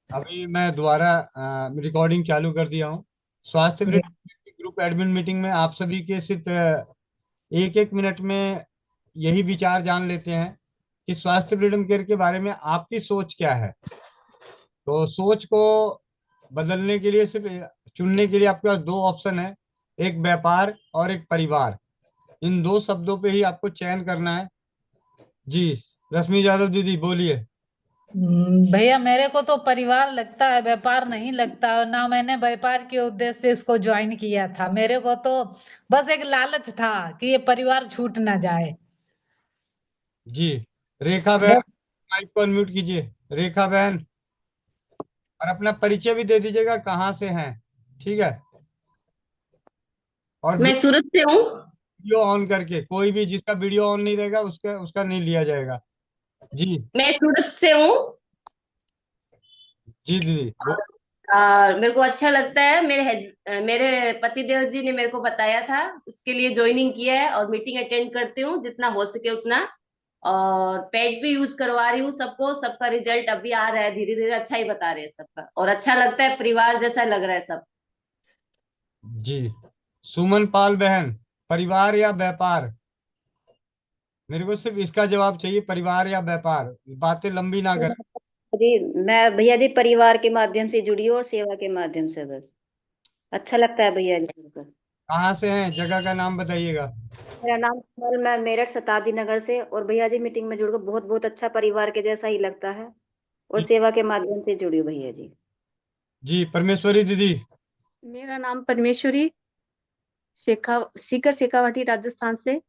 अभी मैं दोबारा रिकॉर्डिंग चालू कर दिया हूँ। स्वास्थ्य जी। फ्रीडम ग्रुप एडमिन मीटिंग में आप सभी के सिर्फ एक एक मिनट में यही विचार जान लेते हैं कि स्वास्थ्य फ्रीडम केयर के बारे में आपकी सोच क्या है। तो सोच को बदलने के लिए सिर्फ चुनने के लिए आपके पास दो ऑप्शन है, एक व्यापार और एक परिवार। इन दो शब्दों पे ही आपको चयन करना है। जी, रश्मि यादव दीदी बोलिए। भैया मेरे को तो परिवार लगता है, व्यापार नहीं लगता। और ना मैंने व्यापार के उद्देश्य से इसको ज्वाइन किया था। मेरे को तो बस एक लालच था कि ये परिवार छूट ना जाए। जी, रेखा बहन, बस। माइक को अनम्यूट कीजिए। रेखा बहन, और अपना परिचय भी दे दीजिएगा कहाँ से हैं। ठीक है। और मैं सूरत से हूँ। वीडियो ऑन करके, कोई भी जिसका वीडियो ऑन नहीं रहेगा उसका उसका नहीं लिया जाएगा। जी। मैं सूरत से हूँ। जी दीदी मेरे को अच्छा लगता है। मेरे पति देव जी ने मेरे को बताया था, उसके लिए ज्वाइनिंग किया है और मीटिंग अटेंड करती हूँ जितना हो सके उतना। और पैड भी यूज करवा रही हूँ सबको। सबका रिजल्ट अभी आ रहा है, धीरे धीरे अच्छा ही बता रहे हैं सबका, और अच्छा लगता है, परिवार जैसा लग रहा है सब। जी। सुमन पाल बहन, परिवार या व्यापार? मेरे को सिर्फ इसका जवाब चाहिए, परिवार या व्यापार। बातें लंबी ना करें। जी, मैं भैया जी परिवार के माध्यम से जुड़ी हूँ और सेवा के माध्यम से बस। अच्छा लगता है भैया जी मिलकर। कहाँ से हैं, जगह का नाम बताइएगा। मेरा नाम कमल, मैं मेरठ शताब्दी नगर से। और भैया जी मीटिंग में जुड़कर बहुत बहुत अच्छा, परिवार के जैसा ही लगता है। और जी। सेवा के माध्यम से जुड़ी हूँ भैया जी। जी, परमेश्वरी दीदी। मेरा नाम परमेश्वरी, सीकर शेखावाटी राजस्थान से।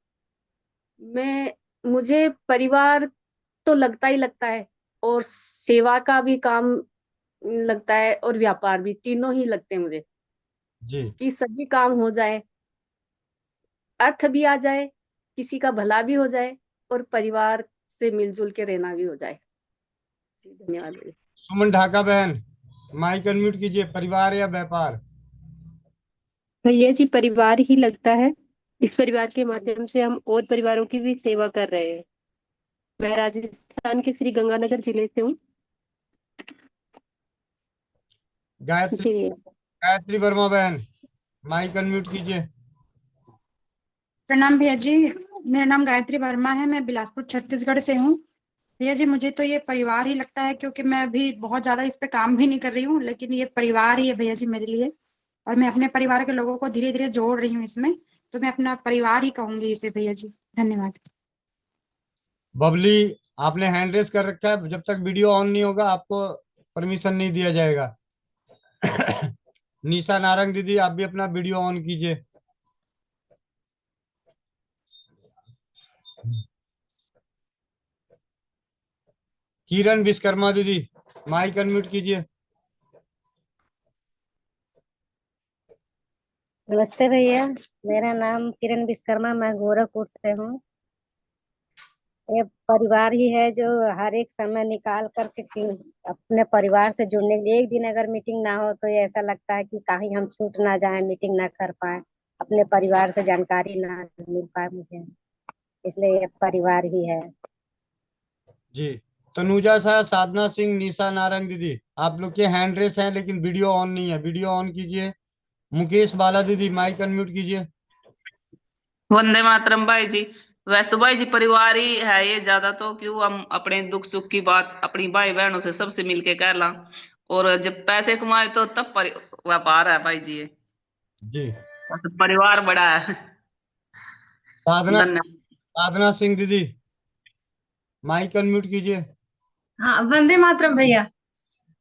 मैं मुझे परिवार तो लगता ही लगता है, और सेवा का भी काम लगता है, और व्यापार भी, तीनों ही लगते हैं मुझे। जी। कि सभी काम हो जाए, अर्थ भी आ जाए, किसी का भला भी हो जाए, और परिवार से मिलजुल के रहना भी हो जाए। जी धन्यवाद भैया। सुमन ढाका बहन, माइक अनम्यूट कीजिए। परिवार या व्यापार? भैया जी परिवार ही लगता है। इस परिवार के माध्यम से हम और परिवारों की भी सेवा कर रहे हैं। मैं राजस्थान के श्री गंगानगर जिले से हूँ। गायत्री, जी। गायत्री वर्मा बहन, माइक अनम्यूट कीजिए। प्रणाम भैया जी। मेरा नाम गायत्री वर्मा है, मैं बिलासपुर छत्तीसगढ़ से हूँ। भैया जी मुझे तो ये परिवार ही लगता है, क्योंकि मैं अभी बहुत ज्यादा इस पे काम भी नहीं कर रही हूँ, लेकिन ये परिवार ही है भैया जी मेरे लिए। और मैं अपने परिवार के लोगों को धीरे धीरे जोड़ रही हूँ इसमें। तो मैं अपना परिवार ही कहूंगी इसे भैया जी। धन्यवाद। बबली, आपने हैंड रेस कर रखा है, जब तक वीडियो ऑन नहीं होगा आपको परमिशन नहीं दिया जाएगा। निशा नारंग दीदी, आप भी अपना वीडियो ऑन कीजिए। किरण विश्वकर्मा दीदी, माइक अनम्यूट कीजिए। नमस्ते भैया, मेरा नाम किरण विश्वकर्मा, मैं गोरखपुर से हूँ। ये परिवार ही है जो हर एक समय निकाल करके अपने परिवार से जुड़ने के लिए, एक दिन अगर मीटिंग ना हो तो ये ऐसा लगता है कि कहीं हम छूट ना जाए, मीटिंग ना कर पाए, अपने परिवार से जानकारी ना मिल पाए मुझे। इसलिए ये परिवार ही है। जी। तनुजा शाह, साधना सिंह, निशा नारंग दीदी, आप लोग के हैंड रेस हैं लेकिन वीडियो ऑन नहीं है, वीडियो ऑन कीजिए। मुकेश बाला दीदी, माइक अनम्यूट कीजिए। वंदे मातरम भाई जी। वैसे तो भाई जी परिवार ही है ये, ज्यादा तो क्यों हम अपने दुख सुख की बात अपनी भाई बहनों से सबसे मिलके कर ला। और जब पैसे कमाए तो तब व्यापार है भाई जी ये। जी। तो परिवार बड़ा है। साधना, धन्यवाद। साधना सिंह दीदी, माइक अनम्यूट कीजिए। हाँ, वंदे मातरम भैया।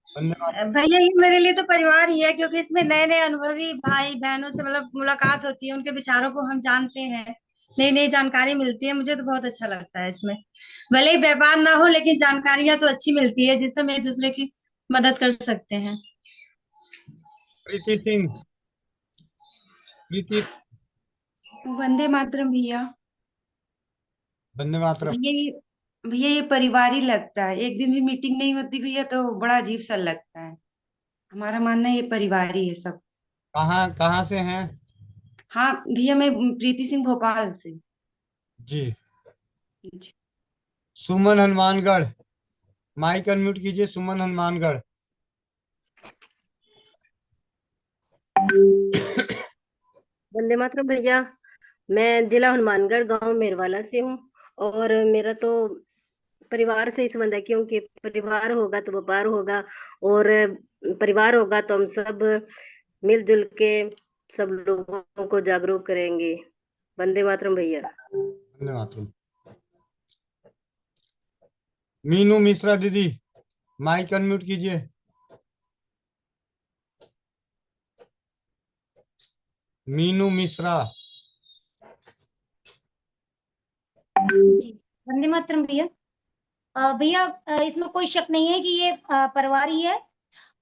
धन्यवाद। भैया ये मेरे लिए तो परिवार ही है, क्योंकि इसमें नए नए अनुभवी भाई बहनों से मतलब मुलाकात होती है, उनके विचारों को हम जानते हैं, नई नई जानकारी मिलती है। मुझे तो बहुत अच्छा लगता है इसमें। भले ही व्यापार ना हो, लेकिन जानकारियां तो अच्छी मिलती है जिससे हम एक दूसरे की मदद कर सकते हैं। प्रीति सिंह, प्रीति। वंदे मातरम भैया। धन्यवाद। भैया ये परिवार ही लगता है। एक दिन भी मीटिंग नहीं होती भैया तो बड़ा अजीब सा लगता है। हमारा मानना है ये परिवार ही है सब। कहाँ कहाँ से हैं? हाँ भैया, मैं प्रीति सिंह, भोपाल से। जी। जी। सुमन हनुमानगढ़, माइक अनम्यूट कीजिए। सुमन हनुमानगढ़। वंदे मातरम भैया। मैं जिला हनुमानगढ़ गांव मेरवाला से हूँ, और मेरा तो परिवार से ही संबंध है, क्योंकि परिवार होगा तो व्यापार होगा, और परिवार होगा तो हम सब मिलजुल के सब लोगों को जागरूक करेंगे। वंदे मातरम भैया। वंदे मातरम। मीनू मिश्रा दीदी, माइक अनम्यूट कीजिए। मीनू मिश्रा। जी, वंदे मातरम भैया। भैया इसमें कोई शक नहीं है कि ये परिवार ही है,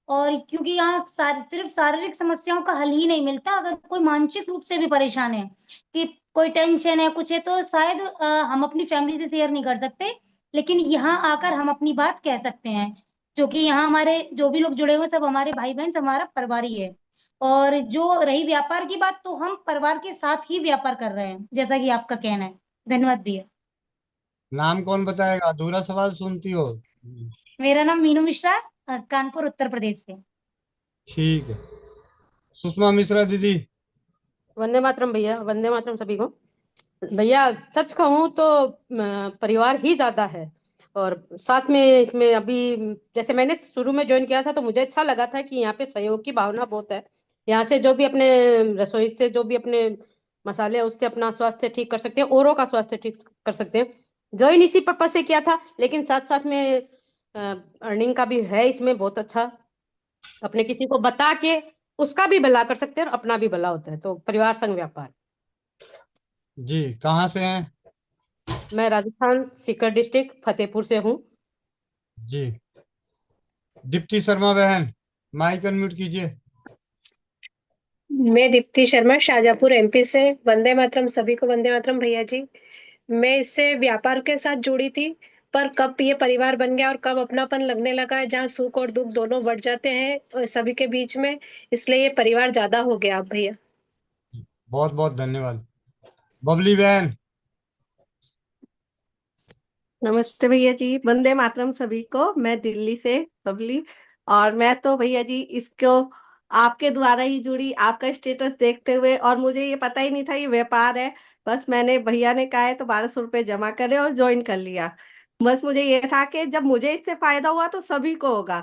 और क्योंकि यहाँ सिर्फ शारीरिक समस्याओं का हल ही नहीं मिलता, अगर कोई मानसिक रूप से भी परेशान है, कि कोई टेंशन है, कुछ है, तो शायद हम अपनी फैमिली से शेयर नहीं कर सकते, लेकिन यहाँ आकर हम अपनी बात कह सकते हैं, क्योंकि यहाँ हमारे जो भी लोग जुड़े हुए सब हमारे भाई बहन, सब हमारा परिवार ही है। और जो रही व्यापार की बात, तो हम परिवार के साथ ही व्यापार कर रहे हैं, जैसा कि आपका कहना है। धन्यवाद भैया। नाम कौन बताएगा? अधूरा सवाल सुनती हो। मेरा नाम मीनू मिश्रा, कानपुर उत्तर प्रदेश से। ठीक है। सुषमा मिश्रा दीदी। वंदे मातरम भैया। वंदे मातरम सभी को। भैया सच कहूँ तो परिवार ही ज्यादा है, और साथ में इसमें अभी जैसे मैंने शुरू में ज्वाइन किया था तो मुझे अच्छा लगा था कि यहाँ पे सहयोग की भावना बहुत है। यहाँ से जो भी अपने रसोई से जो भी अपने मसाले हैं उससे अपना स्वास्थ्य ठीक कर सकते हैं, औरों का स्वास्थ्य ठीक कर सकते हैं। ज्वाइन इसी पर्पज से किया था, लेकिन साथ साथ में अर्निंग का भी है इसमें बहुत अच्छा। अपने किसी को बता के उसका भी भला कर सकते हैं और अपना भी भला होता है। तो परिवार संग व्यापार। जी, कहाँ से हैं? मैं राजस्थान सीकर डिस्ट्रिक्ट फतेहपुर से हूँ। जी। दीप्ति शर्मा बहन, माइक अनम्यूट कीजिए। मैं दीप्ति शर्मा शाहजहाँपुर एमपी से। वंदे मातरम सभी को। वंदे मातरम भैया जी। मैं इससे व्यापार के साथ जुड़ी थी, पर कब ये परिवार बन गया और कब अपनापन लगने लगा है, जहाँ सुख और दुख दोनों बढ़ जाते हैं सभी के बीच में, इसलिए ये परिवार ज्यादा हो गया अब भैया। बहुत बहुत धन्यवाद। बबली बहन। नमस्ते भैया जी। वंदे मातरम सभी को। मैं दिल्ली से बबली, और मैं तो भैया जी इसको आपके द्वारा ही जुड़ी, आपका स्टेटस देखते हुए, और मुझे ये पता ही नहीं था ये व्यापार है। बस मैंने भैया ने कहा है तो 1200 रुपये जमा करे और ज्वाइन कर लिया। बस मुझे ये था कि जब मुझे इससे फायदा हुआ तो सभी को होगा,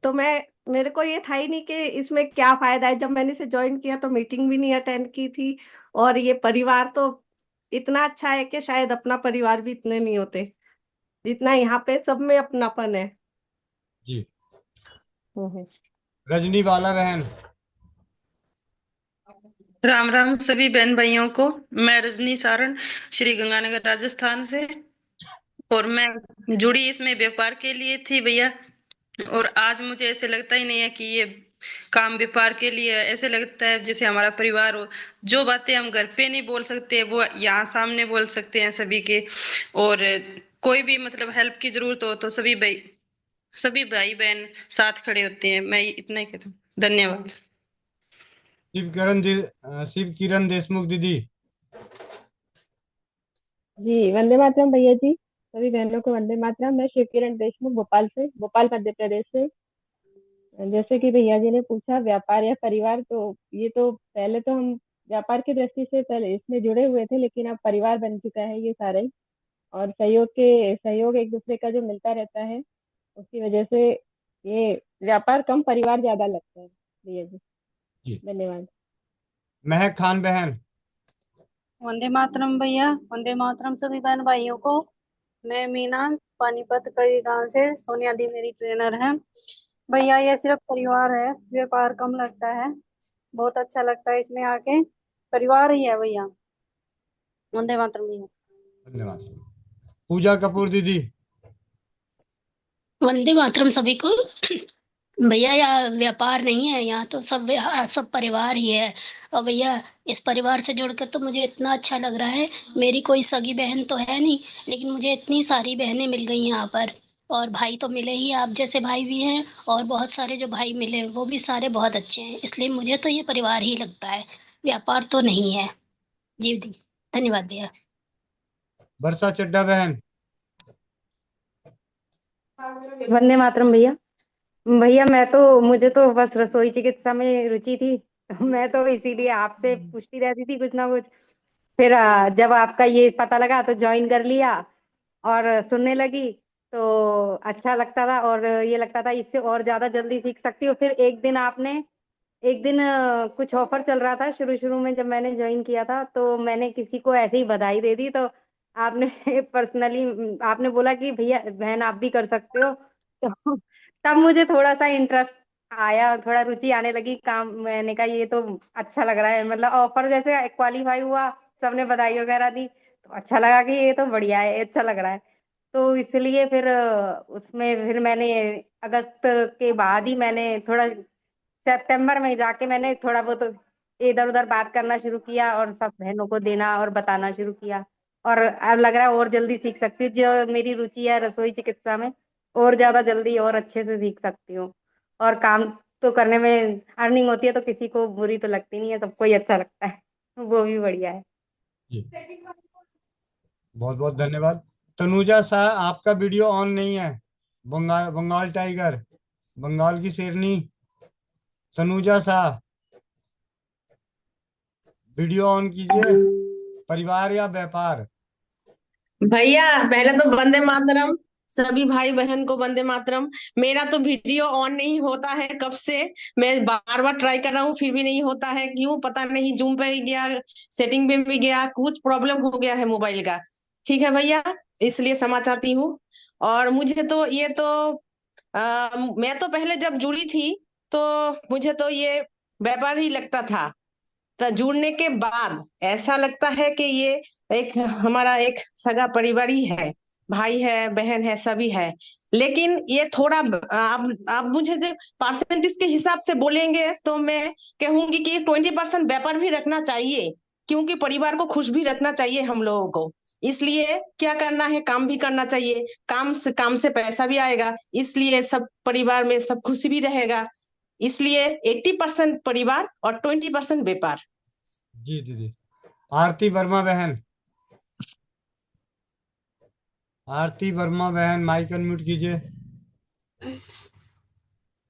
तो मेरे को ये था ही नहीं कि इसमें क्या फायदा है। जब मैंने इसे ज्वाइन किया तो मीटिंग भी नहीं अटेंड की थी, और ये परिवार तो इतना अच्छा है कि शायद अपना परिवार भी इतने नहीं होते जितना यहाँ पे सब में अपनापन है। जी। रजनी बाला बहन। राम राम सभी बहन भाइयों को। मैं रजनी सारण श्री गंगानगर राजस्थान से, और मैं जुड़ी इसमें व्यापार के लिए थी भैया। और आज मुझे ऐसे लगता ही नहीं है कि ये काम व्यापार के लिए है। ऐसे लगता है जैसे हमारा परिवार हो। जो बातें हम घर पे नहीं बोल सकते वो यहाँ सामने बोल सकते हैं सभी के। और कोई भी मतलब हेल्प की जरूरत हो तो सभी भाई बहन साथ खड़े होते हैं। मैं इतना ही कहता हूँ। धन्यवाद। शिव किरण देशमुख दीदी। जी, वंदे मातरम भैया जी। सभी बहनों को वंदे मातरम। मैं शिव किरण देशमुख भोपाल से, भोपाल मध्य प्रदेश से। जैसे कि भैया जी ने पूछा व्यापार या परिवार, तो ये तो पहले तो हम व्यापार की दृष्टि से पहले इसमें जुड़े हुए थे, लेकिन अब परिवार बन चुका है ये सारा ही। और सहयोग एक दूसरे का जो मिलता रहता है, उसकी वजह से ये व्यापार कम, परिवार ज्यादा लगता है भैया जी। जी। धन्यवाद। महक खान बहन। वंदे मातरम भैया। वंदे मातरम सभी बहन भाइयों को। मैं मीना, पानीपत कई गांव से। सोनिया दी मेरी ट्रेनर है। भैया ये सिर्फ परिवार है, व्यापार कम लगता है, बहुत अच्छा लगता है इसमें आके। परिवार ही है भैया। वंदे मातरम भैया। धन्यवाद। पूजा कपूर दीदी। वंदे मातरम सभी को। भैया यहाँ व्यापार नहीं है, यहाँ तो सब परिवार ही है। और भैया इस परिवार से जुड़कर तो मुझे इतना अच्छा लग रहा है। मेरी कोई सगी बहन तो है नहीं, लेकिन मुझे इतनी सारी बहनें मिल गई यहाँ पर, और भाई तो मिले ही, आप जैसे भाई भी हैं, और बहुत सारे जो भाई मिले वो भी सारे बहुत अच्छे हैं। इसलिए मुझे तो ये परिवार ही लगता है, व्यापार तो नहीं है। जी धन्यवाद भैया। वर्षा चड्डा बहन। वंदे मातरम भैया। भैया मुझे तो बस रसोई चिकित्सा में रुचि थी, तो मैं तो इसीलिए आपसे पूछती रहती थी कुछ ना कुछ। फिर जब आपका ये पता लगा तो ज्वाइन कर लिया और सुनने लगी, तो अच्छा लगता था और ये लगता था इससे और ज्यादा जल्दी सीख सकती हूँ। फिर एक दिन कुछ ऑफर चल रहा था शुरू शुरू में जब मैंने ज्वाइन किया था, तो मैंने किसी को ऐसे ही बधाई दे दी, तो आपने पर्सनली आपने बोला कि भैया बहन आप भी कर सकते हो। तो तब मुझे थोड़ा सा इंटरेस्ट आया, थोड़ा रुचि आने लगी काम। मैंने कहा ये तो अच्छा लग रहा है, मतलब ऑफर जैसे क्वालिफाई हुआ, सबने बधाई वगैरह दी, तो अच्छा लगा कि ये तो बढ़िया है, अच्छा लग रहा है। तो इसलिए फिर उसमें फिर मैंने अगस्त के बाद ही मैंने थोड़ा सितंबर में जाके मैंने थोड़ा बहुत इधर उधर बात करना शुरू किया और सब बहनों को देना और बताना शुरू किया। और अब लग रहा है और जल्दी सीख सकती हूँ, जो मेरी रुचि है रसोई चिकित्सा में, और ज्यादा जल्दी और अच्छे से सीख सकती हूँ। और काम तो करने में अर्निंग होती है तो किसी को बुरी तो लगती नहीं है, सबको ही अच्छा लगता है, वो भी बढ़िया है। जी, बहुत बहुत धन्यवाद। तनुजा शाह, आपका वीडियो ऑन नहीं है। बंगाल बंगाल टाइगर, बंगाल की शेरनी तनुजा शाह, वीडियो ऑन कीजिए। परिवार या व्यापार? भैया पहले तो वंदे मातरम, सभी भाई बहन को वंदे मातरम। मेरा तो वीडियो ऑन नहीं होता है कब से, मैं बार बार ट्राई कर रहा हूँ फिर भी नहीं होता है, क्यों पता नहीं। जूम पे भी गया, सेटिंग पे भी गया, कुछ प्रॉब्लम हो गया है मोबाइल का। ठीक है भैया, इसलिए क्षमा चाहती हूँ। और मुझे तो ये तो मैं तो पहले जब जुड़ी थी तो मुझे तो ये व्यापार ही लगता था। तो जुड़ने के बाद ऐसा लगता है कि ये एक हमारा एक सगा परिवार ही है, भाई है बहन है सभी है। लेकिन ये थोड़ा आप मुझे जो परसेंटेज के हिसाब से बोलेंगे तो मैं कहूंगी कि 20% व्यापार भी रखना चाहिए, क्योंकि परिवार को खुश भी रखना चाहिए हम लोगों को। इसलिए क्या करना है, काम भी करना चाहिए, काम से पैसा भी आएगा, इसलिए सब परिवार में सब खुशी भी रहेगा। इसलिए 80% परिवार और 20% व्यापार। जी दीदी। आरती वर्मा बहन, आरती वर्मा बहन माइक अनम्यूट कीजिए।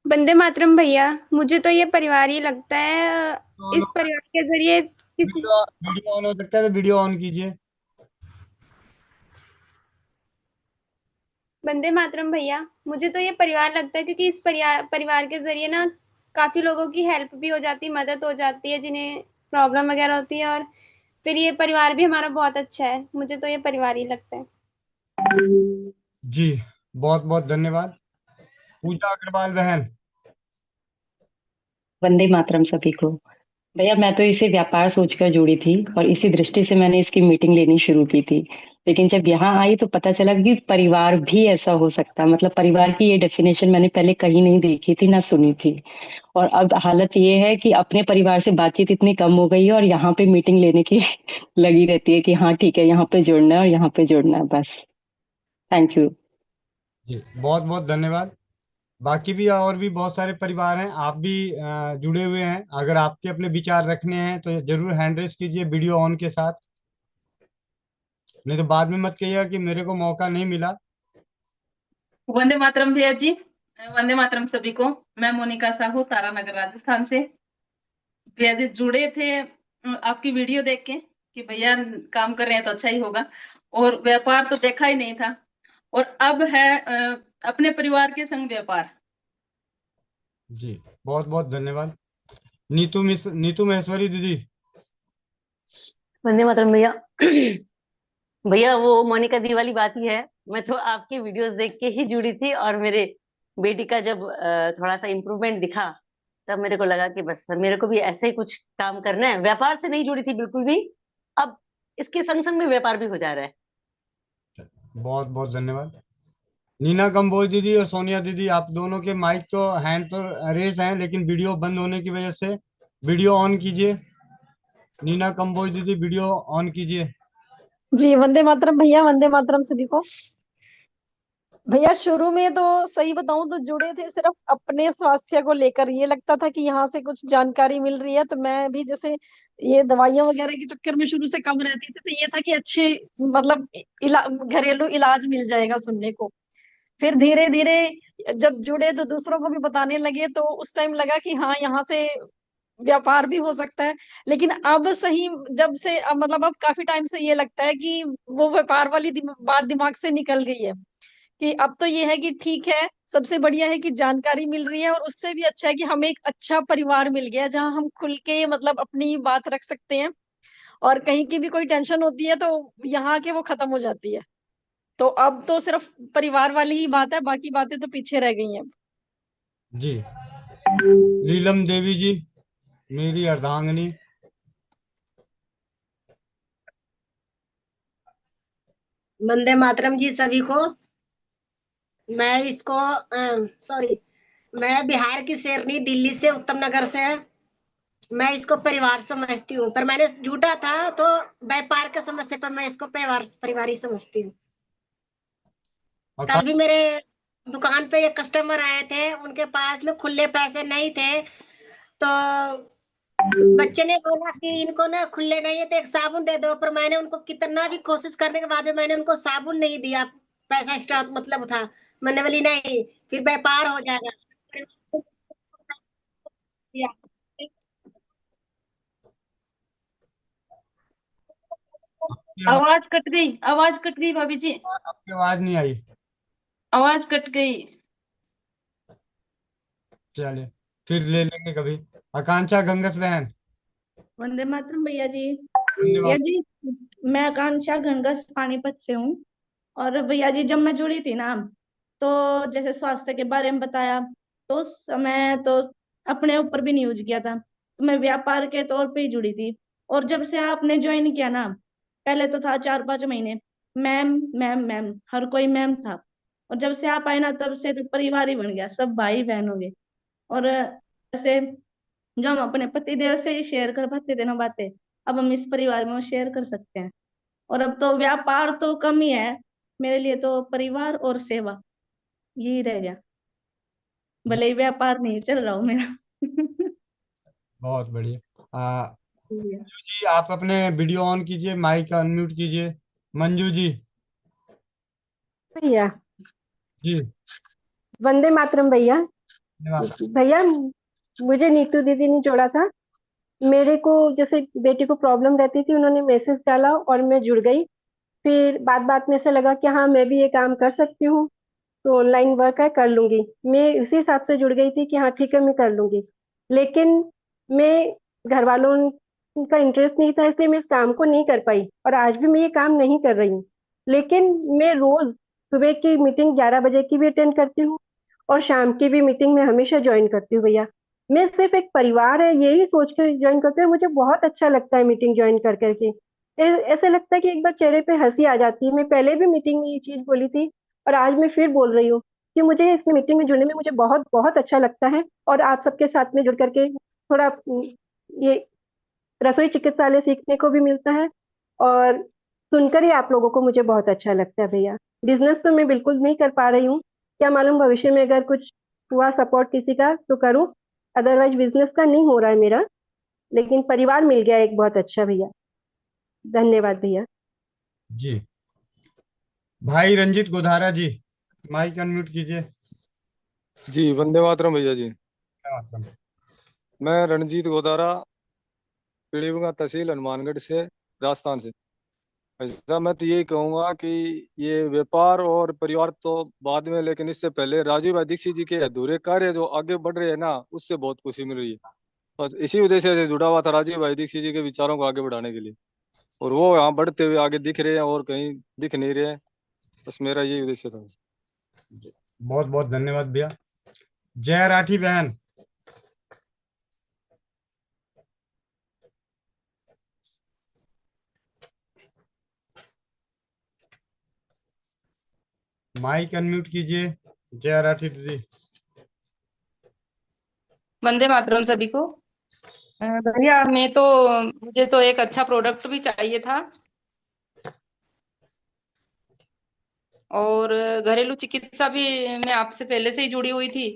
वंदे मातरम भैया, मुझे तो ये परिवार ही लगता है। इस परिवार के जरिए वीडियो ऑन हो सकता है तो वीडियो ऑन कीजिए। वंदे मातरम भैया, मुझे तो ये परिवार लगता है क्योंकि इस परिवार के जरिए ना काफी लोगों की हेल्प भी हो जाती है, मदद हो जाती है जिन्हें प्रॉब्लम वगैरह होती है। और फिर ये परिवार भी हमारा बहुत अच्छा है, मुझे तो ये परिवार ही लगता है। जी, बहुत बहुत धन्यवाद। पूजा अग्रवाल बहन। वंदे मातरम सभी को। भैया मैं तो इसे व्यापार सोचकर जुड़ी थी और इसी दृष्टि से मैंने इसकी मीटिंग लेनी शुरू की थी। लेकिन जब यहाँ आई तो पता चला कि परिवार भी ऐसा हो सकता है। मतलब परिवार की ये डेफिनेशन मैंने पहले कहीं नहीं देखी थी ना सुनी थी। और अब हालत ये है कि अपने परिवार से बातचीत इतनी कम हो गई है और यहाँ पे मीटिंग लेने की लगी रहती है कि हाँ ठीक है यहाँ पे जुड़ना है और यहाँ पे जुड़ना है बस। Thank you. जी, बहुत बहुत धन्यवाद। बाकी भी और भी बहुत सारे परिवार हैं, आप भी जुड़े हुए हैं। अगर आपके अपने विचार रखने हैं तो जरूर हैंड रेस कीजिए वीडियो ऑन के साथ, नहीं तो बाद में मत कहिएगा कि मेरे को मौका नहीं मिला। वंदे मातरम भैया जी, वंदे मातरम सभी को। मैं मोनिका साहू, तारानगर राजस्थान से। भैया जी जुड़े थे आपकी वीडियो देख के कि भैया काम कर रहे हैं तो अच्छा ही होगा, और व्यापार तो देखा ही नहीं था, और अब है अपने परिवार के संग व्यापार। जी, बहुत बहुत धन्यवाद। नीतू महेश्वरी दीदी। वंदे मातरम भैया। भैया वो मोनिका दी वाली बात ही है, मैं तो आपकी वीडियोस देख के ही जुड़ी थी और मेरे बेटी का जब थोड़ा सा इम्प्रूवमेंट दिखा तब मेरे को लगा कि बस मेरे को भी ऐसे ही कुछ काम करना है। व्यापार से नहीं जुड़ी थी बिल्कुल भी, अब इसके संग संग में व्यापार भी हो जा रहा है। बहुत बहुत धन्यवाद। नीना कंबोज दीदी और सोनिया दीदी, आप दोनों के माइक तो हैंड तो रेस हैं, लेकिन वीडियो बंद होने की वजह से वीडियो ऑन कीजिए। नीना कंबोज दीदी वीडियो ऑन कीजिए। जी वंदे मातरम भैया, वंदे मातरम सभी को। भैया शुरू में तो सही बताऊं तो जुड़े थे सिर्फ अपने स्वास्थ्य को लेकर, ये लगता था कि यहाँ से कुछ जानकारी मिल रही है, तो मैं भी जैसे ये दवाइयां वगैरह के चक्कर में शुरू से कम रहती थी, तो ये था कि अच्छे मतलब घरेलू इलाज मिल जाएगा सुनने को। फिर धीरे धीरे जब जुड़े तो दूसरों को भी बताने लगे, तो उस टाइम लगा कि हाँ यहाँ से व्यापार भी हो सकता है। लेकिन अब सही, जब से अब मतलब अब काफी टाइम से ये लगता है कि वो व्यापार वाली बात दिमाग से निकल गई है, कि अब तो ये है कि ठीक है, सबसे बढ़िया है कि जानकारी मिल रही है, और उससे भी अच्छा है कि हमें एक अच्छा परिवार मिल गया जहां हम खुल के मतलब अपनी बात रख सकते हैं, और कहीं की भी कोई टेंशन होती है तो यहाँ के वो खत्म हो जाती है। तो अब तो सिर्फ परिवार वाली ही बात है, बाकी बातें तो पीछे रह गई हैं। जी। नीलम देवी जी, मेरी अर्धांगिनी। वंदे मातरम जी सभी को। मैं इसको सॉरी, मैं बिहार की शेरनी, दिल्ली से, उत्तम नगर से। मैं इसको परिवार समझती हूँ, पर मैंने झूठा था तो व्यापार के समस्या पर मैं इसको परिवार ही समझती हूँ। कल भी मेरे दुकान पे एक कस्टमर आए थे, उनके पास में खुले पैसे नहीं थे, तो बच्चे ने बोला कि इनको ना खुले नहीं है तो एक साबुन दे दो, पर मैंने उनको कितना भी कोशिश करने के बाद में मैंने उनको साबुन नहीं दिया, पैसा एक्स्ट्रा मतलब था। मैंने बोली नहीं, फिर व्यापार हो जाएगा। आवाज कट गई, आवाज कट गई भाभी जी, आपकी आवाज नहीं आई। आवाज कट गई। चलिए फिर ले लेंगे कभी। आकांक्षा गंगस बहन। वंदे मातरम भैया जी। धन्यवाद। भैया जी, मैं आकांक्षा गंगस पानीपत से हूँ। और भैया जी, जब मैं जुड़ी थी ना, तो जैसे स्वास्थ्य के बारे में बताया, तो उस समय तो अपने ऊपर भी नहीं यूज किया था, तो मैं व्यापार के तौर पे ही जुड़ी थी। और जब से आपने ज्वाइन किया ना, पहले तो था 4-5 महीने मैम मैम मैम, हर कोई मैम था। और जब से आप आए ना, तब से तो परिवार ही बन गया, सब भाई बहन हो गए। और ऐसे जो हम अपने पति देव से ही शेयर कर पाते थे ना बातें, अब हम इस परिवार में वो शेयर कर सकते हैं। और अब तो व्यापार तो कम ही है मेरे लिए, तो परिवार और सेवा यही रह गया, भले ही व्यापार नहीं चल रहा हो मेरा। बहुत बढ़िया। मंजू जी, आप अपने वीडियो ऑन कीजिए, माइक अनम्यूट कीजिए। मंजू जी। भैया, जी। वंदे मातरम भैया। धन्यवाद। भैया, मुझे नीतू दीदी ने जोड़ा था। मेरे को जैसे बेटी को प्रॉब्लम रहती थी, उन्होंने मैसेज डाला और मैं जुड़ गई। फिर बात बात में ऐसा लगा कि हाँ, मैं भी ये काम कर सकती हूँ, तो ऑनलाइन वर्क है, कर लूंगी। मैं इसी हिसाब से जुड़ गई थी कि हाँ ठीक है, मैं कर लूंगी। लेकिन मैं, घर वालों का इंटरेस्ट नहीं था, इसलिए मैं इस काम को नहीं कर पाई, और आज भी मैं ये काम नहीं कर रही हूँ। लेकिन मैं रोज सुबह की मीटिंग 11 बजे की भी अटेंड करती हूँ, और शाम की भी मीटिंग में हमेशा ज्वाइन करती हूँ भैया। मैं सिर्फ एक परिवार है यही सोच कर ज्वाइन करती हूँ। मुझे बहुत अच्छा लगता है मीटिंग ज्वाइन कर करके। ऐसे लगता है कि एक बार चेहरे पे हंसी आ जाती है। मैं पहले भी मीटिंग में ये चीज बोली थी, और आज मैं फिर बोल रही हूँ कि मुझे इस मीटिंग में जुड़ने में मुझे बहुत बहुत अच्छा लगता है। और आप सबके साथ में जुड़ करके थोड़ा ये रसोई चिकित्सालय सीखने को भी मिलता है, और सुनकर ही आप लोगों को मुझे बहुत अच्छा लगता है भैया। बिजनेस तो मैं बिल्कुल नहीं कर पा रही हूँ, क्या मालूम भविष्य में अगर कुछ हुआ सपोर्ट किसी का तो करूँ, अदरवाइज बिजनेस का नहीं हो रहा है मेरा। लेकिन परिवार मिल गया एक बहुत अच्छा भैया। धन्यवाद भैया। जी। भाई रंजित गोधारा जी, माइक अनम्यूट कीजिए। जी, वंदे मातरम भैया जी। धन्यवाद। मैं रणजीत गोदारा, पीलीभीत तहसील, हनुमानगढ़ से, राजस्थान से। ऐसा मैं तो यही कहूंगा कि ये व्यापार और परिवार तो बाद में, लेकिन इससे पहले राजीव भाई दीक्षित जी के अधूरे कार्य जो आगे बढ़ रहे हैं ना, उससे बहुत खुशी मिल रही है। बस इसी उद्देश्य से जुड़ा हुआ था राजीव भाई दीक्षित जी के विचारों को आगे बढ़ाने के लिए, और वो यहाँ बढ़ते हुए आगे दिख रहे हैं और कहीं दिख नहीं रहे हैं। बस मेरा यही उद्देश्य था। बहुत बहुत धन्यवाद भैया। जय राठी बहन। माइक अनम्यूट कीजिए, जय राठी दीदी। वंदे मातरम सभी को। भैया, मुझे तो एक अच्छा प्रोडक्ट भी चाहिए था, और घरेलू चिकित्सा भी मैं आपसे पहले से ही जुड़ी हुई थी,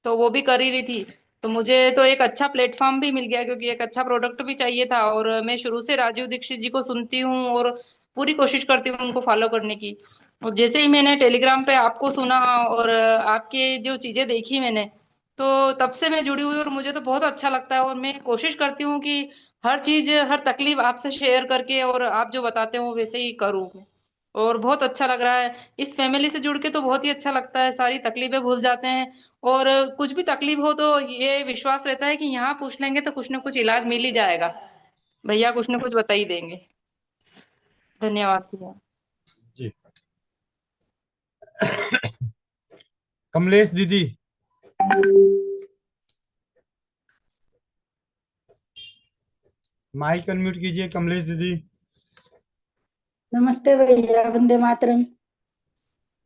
तो वो भी कर ही रही थी। तो मुझे तो एक अच्छा प्लेटफॉर्म भी मिल गया, क्योंकि एक अच्छा प्रोडक्ट भी चाहिए था। और मैं शुरू से राजीव दीक्षित जी को सुनती हूँ और पूरी कोशिश करती हूँ उनको फॉलो करने की। और जैसे ही मैंने टेलीग्राम पे आपको सुना और आपके जो चीजें देखी मैंने, तो तब से मैं जुड़ी हुई और मुझे तो बहुत अच्छा लगता है। और मैं कोशिश करती हूँ कि हर चीज हर तकलीफ आपसे शेयर करके और आप जो बताते हो वैसे ही करूँ। और बहुत अच्छा लग रहा है इस फैमिली से जुड़ के, तो बहुत ही अच्छा लगता है, सारी तकलीफें भूल जाते हैं। और कुछ भी तकलीफ हो तो ये विश्वास रहता है कि यहाँ पूछ लेंगे तो कुछ ना कुछ इलाज मिल ही जाएगा, भैया कुछ ना कुछ बता ही देंगे। धन्यवाद भैया। जी। कमलेश दीदी। माइक अनम्यूट कीजिए कमलेश दीदी। नमस्ते भैया, वंदे मातरम।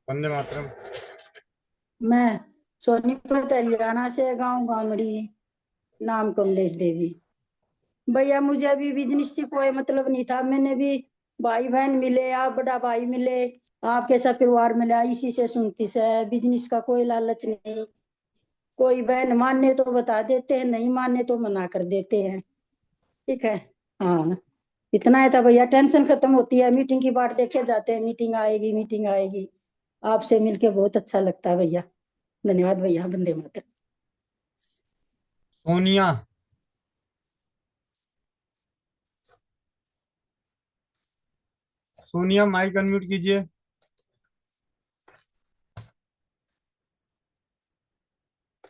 वंदे मातरम। मैं सोनीपत हरियाणा से, गांव गामड़ी, नाम कमलेश देवी। भैया मुझे अभी बिजनेस की कोई मतलब नहीं था। मैंने भी भाई बहन मिले, आप बड़ा भाई मिले, आपके साथ परिवार मिला, इसी से सुनती से। बिजनेस का कोई लालच नहीं। कोई बहन मानने तो बता देते हैं, नहीं मानने तो मना कर देते हैं। ठीक है, हाँ इतना है था भैया। टेंशन खत्म होती है, मीटिंग की बात देखे जाते हैं, मीटिंग आएगी मीटिंग आएगी। आपसे मिलके बहुत अच्छा लगता है भैया। धन्यवाद भैया, वंदे मातरम। सोनिया। सोनिया माइक अनम्यूट कीजिए।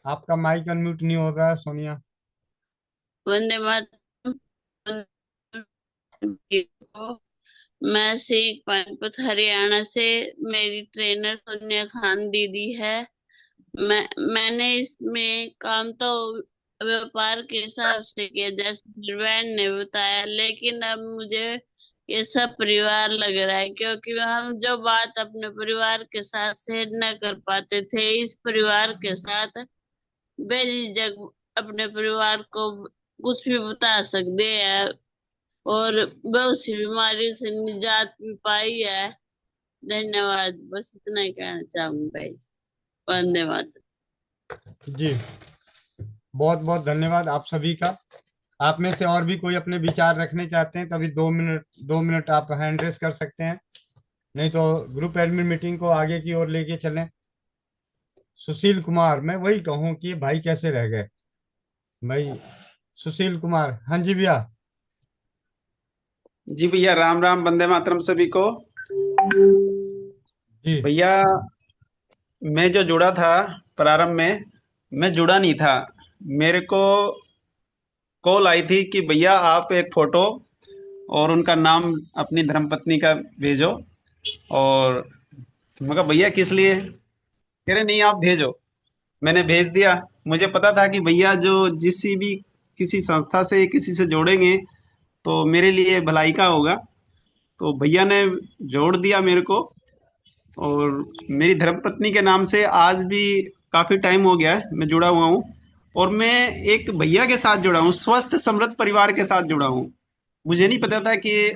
आपका माइक अनम्यूट नहीं हो रहा है सोनिया। वंदे मातरम। मैं सिख पानीपत हरियाणा से, मेरी ट्रेनर सोनिया खान दीदी है। मैंने इसमें काम तो व्यापार के हिसाब से किया जैसे बहन ने बताया, लेकिन अब मुझे ये सब परिवार लग रहा है, क्योंकि हम जो बात अपने परिवार के साथ शेयर न कर पाते थे, इस परिवार के साथ बेझिझक अपने परिवार को कुछ भी बता सकते हैं और बहुत सी बीमारी से निजात भी पाई है। धन्यवाद, बस इतना ही कहना चाहूंगा भाई। वंदे मातरम। जी, बहुत बहुत धन्यवाद आप सभी का। आप में से और भी कोई अपने विचार रखने चाहते हैं तभी 2 मिनट आप हैंड रेस कर सकते हैं, नहीं तो ग्रुप एडमिन मीटिंग को आगे की ओर लेके चलें। सुशील कुमार, मैं वही कहूँ कि भाई कैसे रह गए भाई। सुशील कुमार, हाँ जी भैया। जी भैया, राम राम, वंदे मातरम सभी को। भैया मैं जो जुड़ा था प्रारंभ में, मैं जुड़ा नहीं था। मेरे को कॉल आई थी कि भैया आप एक फोटो और उनका नाम अपनी धर्मपत्नी का भेजो। और मैं कहा भैया किस लिए? कह रहे नहीं आप भेजो। मैंने भेज दिया। मुझे पता था कि भैया जो भी किसी संस्था से किसी से जोड़ेंगे तो मेरे लिए भलाई का होगा। तो भैया ने जोड़ दिया मेरे को, और मेरी धर्मपत्नी के नाम से आज भी काफी टाइम हो गया है मैं जुड़ा हुआ हूँ। और मैं एक भैया के साथ जुड़ा हूँ, स्वस्थ समृद्ध परिवार के साथ जुड़ा हूँ। मुझे नहीं पता था कि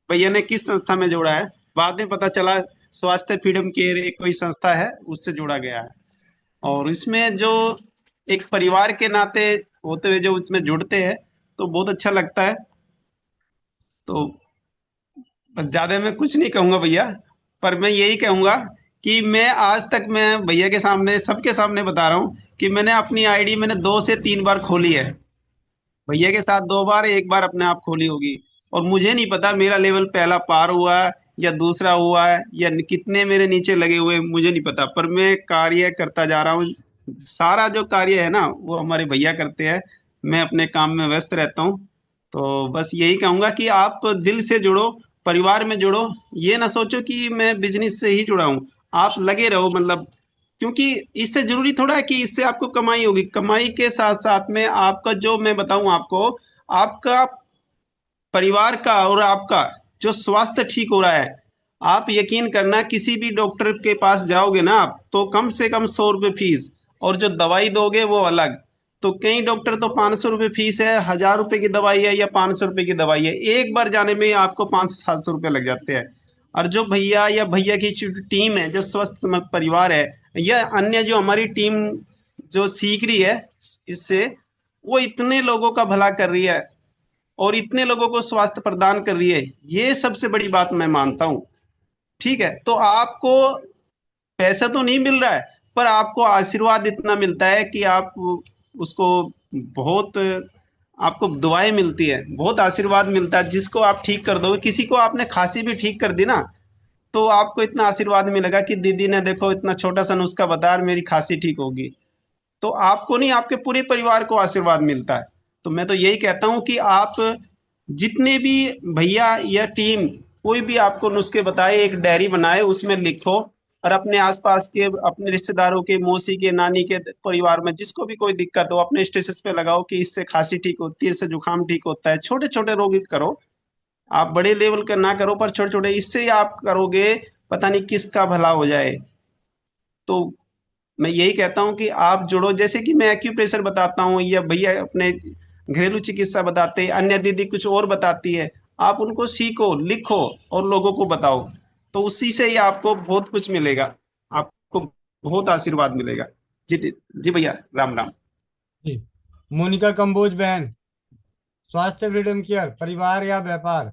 भैया ने किस संस्था में जोड़ा है। बाद में पता चला स्वास्थ्य फ्रीडम केयर एक कोई संस्था है, उससे जोड़ा गया है। और इसमें जो एक परिवार के नाते होते हुए जो उसमें जुड़ते हैं तो बहुत अच्छा लगता है। तो बस ज्यादा मैं कुछ नहीं कहूंगा भैया, पर मैं यही कहूंगा कि मैं आज तक मैं भैया के सामने सबके सामने बता रहा हूँ कि मैंने अपनी आईडी मैंने 2 से 3 बार खोली है। भैया के साथ 2 बार, 1 बार अपने आप खोली होगी। और मुझे नहीं पता मेरा लेवल पहला पार हुआ है या दूसरा हुआ है या कितने मेरे नीचे लगे हुए, मुझे नहीं पता। पर मैं कार्य करता जा रहा हूँ। सारा जो कार्य है ना वो हमारे भैया करते हैं, मैं अपने काम में व्यस्त रहता हूँ। तो बस यही कहूंगा कि आप दिल से जुड़ो, परिवार में जुड़ो। ये ना सोचो कि मैं बिजनेस से ही जुड़ा हूँ। आप लगे रहो, मतलब क्योंकि इससे जरूरी थोड़ा है कि इससे आपको कमाई होगी। कमाई के साथ साथ में आपका जो मैं बताऊं आपको, आपका परिवार का और आपका जो स्वास्थ्य ठीक हो रहा है, आप यकीन करना किसी भी डॉक्टर के पास जाओगे ना आप तो कम से कम 100 रुपये फीस, और जो दवाई दोगे वो अलग। तो कई डॉक्टर तो 500 रुपये फीस है, 1000 रुपये की दवाई है या 500 रुपये की दवाई है, एक बार जाने में आपको 500-700 रुपये लग जाते हैं। और जो भैया या भैया की जो टीम है, जो स्वस्थ परिवार है या अन्य जो हमारी टीम जो सीख रही है इससे, वो इतने लोगों का भला कर रही है और इतने लोगों को स्वास्थ्य प्रदान कर रही है। ये सबसे बड़ी बात मैं मानता हूँ। ठीक है, तो आपको पैसा तो नहीं मिल रहा है, पर आपको आशीर्वाद इतना मिलता है कि आप उसको बहुत, आपको दुआएं मिलती है, बहुत आशीर्वाद मिलता है। जिसको आप ठीक कर दोगे, किसी को आपने खांसी भी ठीक कर दी ना, तो आपको इतना आशीर्वाद मिलेगा कि दीदी ने देखो इतना छोटा सा नुस्खा बता, मेरी खांसी ठीक होगी। तो आपको नहीं, आपके पूरे परिवार को आशीर्वाद मिलता है। तो मैं तो यही कहता हूं कि आप जितने भी भैया या टीम कोई भी आपको नुस्खे बताए, एक डायरी बनाए, उसमें लिखो, और अपने आसपास के, अपने रिश्तेदारों के, मौसी के, नानी के परिवार में जिसको भी कोई दिक्कत हो, अपने स्टेटस पे लगाओ कि इससे खांसी ठीक होती है, इससे जुकाम ठीक होता है। छोटे छोटे रोग करो, आप बड़े लेवल का ना करो, पर छोटे छोटे इससे आप करोगे, पता नहीं किसका भला हो जाए। तो मैं यही कहता हूँ कि आप जुड़ो, जैसे कि मैं एक्यूप्रेशर बताता हूँ, या भैया अपने घरेलू चिकित्सा बताते हैं, अन्य दीदी कुछ और बताती है, आप उनको सीखो, लिखो और लोगों को बताओ, तो उसी से ही आपको बहुत कुछ मिलेगा, आपको बहुत आशीर्वाद मिलेगा। जी जी भैया, राम राम। जी, मोनिका कंबोज बहन, स्वास्थ्य फ्रीडम केयर परिवार या व्यापार?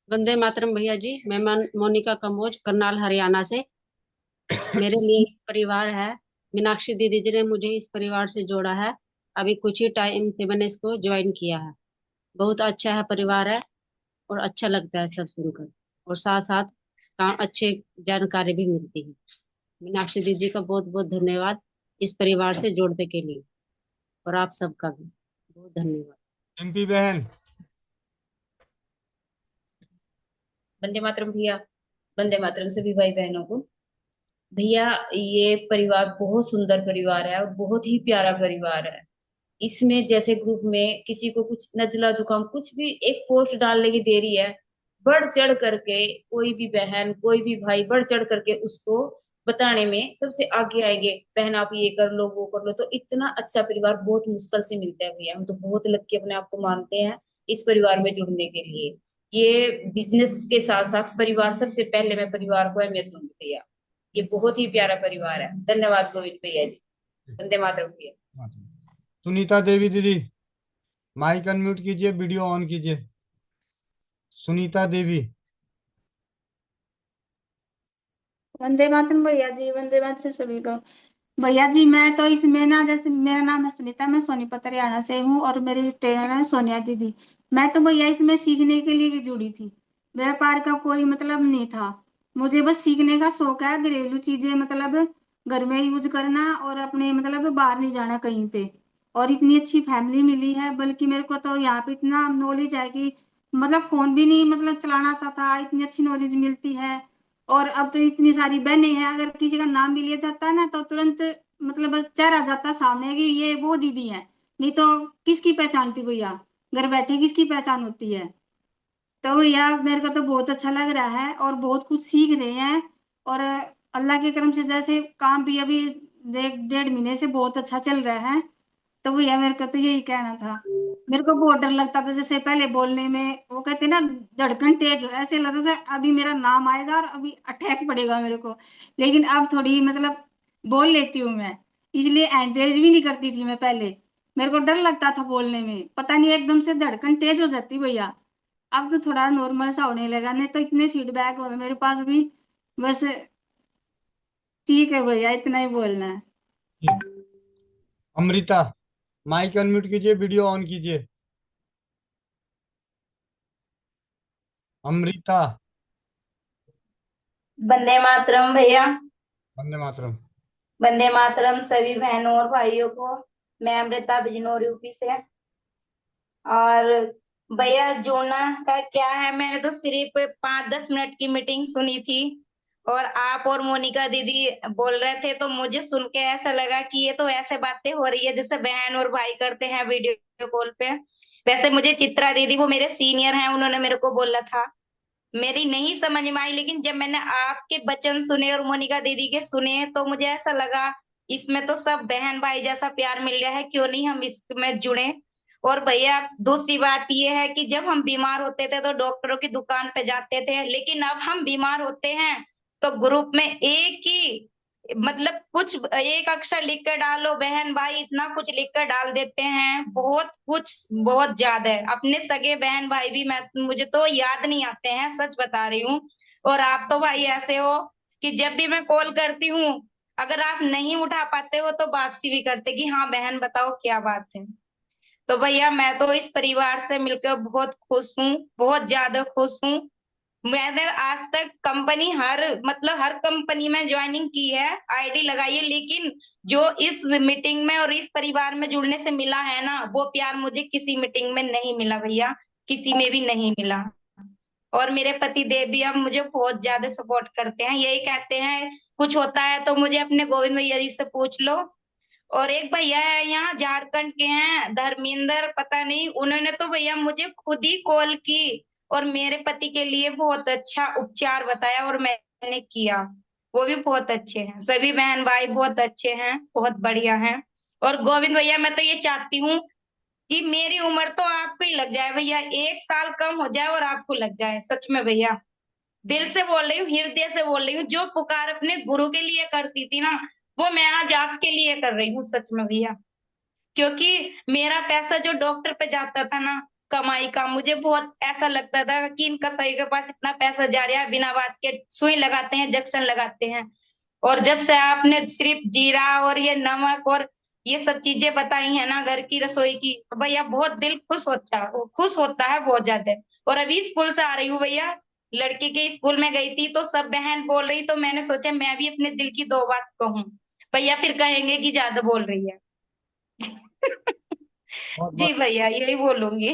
वंदे मातरम भैया जी, मैं मोनिका कंबोज, करनाल हरियाणा से। मेरे लिए एक परिवार है, मीनाक्षी दीदी जी ने मुझे इस परिवार से जोड़ा है। अभी कुछ ही टाइम से मैंने इसको ज्वाइन किया है। बहुत अच्छा है परिवार है, और अच्छा लगता है सब सुनकर, और साथ साथ अच्छे जानकारी भी मिलती है। मीनाक्षी दीदी का बहुत बहुत धन्यवाद इस परिवार से जोड़ने के लिए, और आप सबका भी बहुत धन्यवाद। एमपी बहन। वंदे मातरम भैया, वंदे मातरम सभी भाई बहनों को। भैया ये परिवार बहुत सुंदर परिवार है, और बहुत ही प्यारा परिवार है। इसमें जैसे ग्रुप में किसी को कुछ नजला जुकाम कुछ भी एक पोस्ट डालने की देरी है, बढ़ चढ़ करके कोई भी बहन कोई भी भाई बढ़ चढ़ करके उसको बताने में सबसे आगे आएंगे, बहन आप ये कर लो वो कर लो। तो इतना अच्छा परिवार बहुत मुश्किल से मिलता है भैया। हम तो बहुत लकी अपने आप को मानते हैं इस परिवार में जुड़ने के लिए। ये बिजनेस के साथ साथ परिवार, सबसे पहले मैं परिवार को अहमियत दूंगी भैया। ये बहुत ही प्यारा परिवार है। धन्यवाद गोविंद भैया जी। वंदे मातरम भैया। सुनीता देवी दीदी, माइक अनम्यूट कीजिए, वीडियो ऑन कीजिए। सुनीता देवी। वंदे मातरम भैया जी, वंदे मातरम सभी को। भैया जी मैं तो इसमें ना, जैसे मेरा नाम है सुनीता, मैं सोनीपत हरियाणा से हूँ, और मेरी ट्रेनर है सोनिया दीदी। मैं तो भैया इसमें सीखने के लिए जुड़ी थी, व्यापार का कोई मतलब नहीं था। मुझे बस सीखने का शौक है, घरेलू चीजें मतलब घर में यूज करना, और अपने मतलब बाहर नहीं जाना कहीं पे। और इतनी अच्छी फैमिली मिली है, बल्कि मेरे को तो यहाँ पे इतना नॉलेज है कि मतलब फोन भी नहीं मतलब चलाना आता था, इतनी अच्छी नॉलेज मिलती है। और अब तो इतनी सारी बहनें हैं, अगर किसी का नाम भी लिया जाता है ना, तो तुरंत मतलब चेहरा जाता है सामने कि ये वो दीदी है। नहीं तो किसकी पहचानती भैया, घर बैठे किसकी पहचान होती है। तो भैया मेरे को तो बहुत अच्छा लग रहा है, और बहुत कुछ सीख रहे हैं। और अल्लाह के करम से जैसे काम भी अभी 1.5 महीने से बहुत अच्छा चल रहा है। तो भैया मेरे को तो यही कहना था। मेरे को बहुत डर लगता था, जैसे पहले बोलने में वो कहते ना धड़कन तेज हो, ऐसे लगता था अभी मेरा नाम आएगा और अभी अटैक पड़ेगा मेरे को। लेकिन अब थोड़ी मतलब बोल लेती हूँ मैं, इसलिए एंकरेज भी नहीं करती थी मैं पहले। मेरे को डर लगता था बोलने में, पता नहीं एकदम से धड़कन तेज हो जाती भैया। अब तो थोड़ा नॉर्मल सा होने लगा, नहीं तो इतने फीडबैक हो मेरे पास भी। बस ठीक है भैया, इतना ही बोलना है। अमृता, माइक अनम्यूट कीजिए, वीडियो ऑन कीजिए। अमृता। वंदे मातरम भैया। वंदे मातरम। वंदे मातरम सभी बहनों और भाइयों को। मैं अमृता बिजनौर यूपी से। और भैया जुड़ना का क्या है, मैंने तो सिर्फ 5-10 मिनट की मीटिंग सुनी थी, और आप और मोनिका दीदी बोल रहे थे, तो मुझे सुन के ऐसा लगा कि ये तो ऐसे बातें हो रही है जैसे बहन और भाई करते हैं वीडियो कॉल पे। वैसे मुझे चित्रा दीदी, वो मेरे सीनियर हैं, उन्होंने मेरे को बोला था, मेरी नहीं समझ में आई, लेकिन जब मैंने आपके वचन सुने और मोनिका दीदी के सुने, तो मुझे ऐसा लगा इसमें तो सब बहन भाई जैसा प्यार मिल रहा है, क्यों नहीं हम इसमें जुड़े। और भैया दूसरी बात ये है कि जब हम बीमार होते थे तो डॉक्टरों की दुकान पे जाते थे, लेकिन अब हम बीमार होते हैं तो ग्रुप में मतलब कुछ एक अक्षर लिख कर डालो, बहन भाई इतना कुछ लिख कर डाल देते हैं, बहुत कुछ, बहुत ज्यादा है। अपने सगे बहन भाई भी मुझे तो याद नहीं आते हैं, सच बता रही हूँ। और आप तो भाई ऐसे हो कि जब भी मैं कॉल करती हूँ, अगर आप नहीं उठा पाते हो तो वापसी भी करते कि हाँ बहन बताओ क्या बात है। तो भैया मैं तो इस परिवार से मिलकर बहुत खुश हूँ, बहुत ज्यादा खुश हूँ। मैंने आज तक कंपनी हर कंपनी में ज्वाइनिंग की है, आईडी लगाई है, लेकिन जो इस मीटिंग में और इस परिवार में जुड़ने से मिला है ना, वो प्यार मुझे किसी मीटिंग में नहीं मिला भैया, किसी में भी नहीं मिला। और मेरे पति देव भी अब मुझे बहुत ज्यादा सपोर्ट करते हैं, यही कहते हैं कुछ होता है तो मुझे अपने गोविंद भैया जी से पूछ लो। और एक भैया है यहाँ झारखंड के हैं, धर्मेंद्र पता नहीं, उन्होंने तो भैया मुझे खुद ही कॉल की और मेरे पति के लिए बहुत अच्छा उपचार बताया और मैंने किया। वो भी बहुत अच्छे हैं, सभी बहन भाई बहुत अच्छे हैं, बहुत बढ़िया हैं। और गोविंद भैया मैं तो ये चाहती हूँ कि मेरी उम्र तो आपको ही लग जाए भैया, 1 साल कम हो जाए और आपको लग जाए, सच में भैया दिल से बोल रही हूँ, हृदय से बोल रही हूँ। जो पुकार अपने गुरु के लिए करती थी ना, वो मैं आज आपके लिए कर रही हूँ, सच में भैया। क्योंकि मेरा पैसा जो डॉक्टर पे जाता था ना कमाई का, मुझे बहुत ऐसा लगता था कि इन कसाई के पास इतना पैसा जा रहा है, बिना बात के सुई लगाते हैं, इंजेक्शन लगाते हैं। और जब से आपने सिर्फ जीरा और ये नमक और ये सब चीजें बताई है ना घर की रसोई की, तो भैया बहुत दिल खुश होता है बहुत ज्यादा। और अभी स्कूल से आ रही हूँ भैया, लड़के के स्कूल में गई थी तो सब बहन बोल रही, तो मैंने सोचा मैं भी अपने दिल की 2 बात कहूँ, भैया फिर कहेंगे कि ज्यादा बोल रही है। बहुत जी बहुत भैया यही बोलूंगी।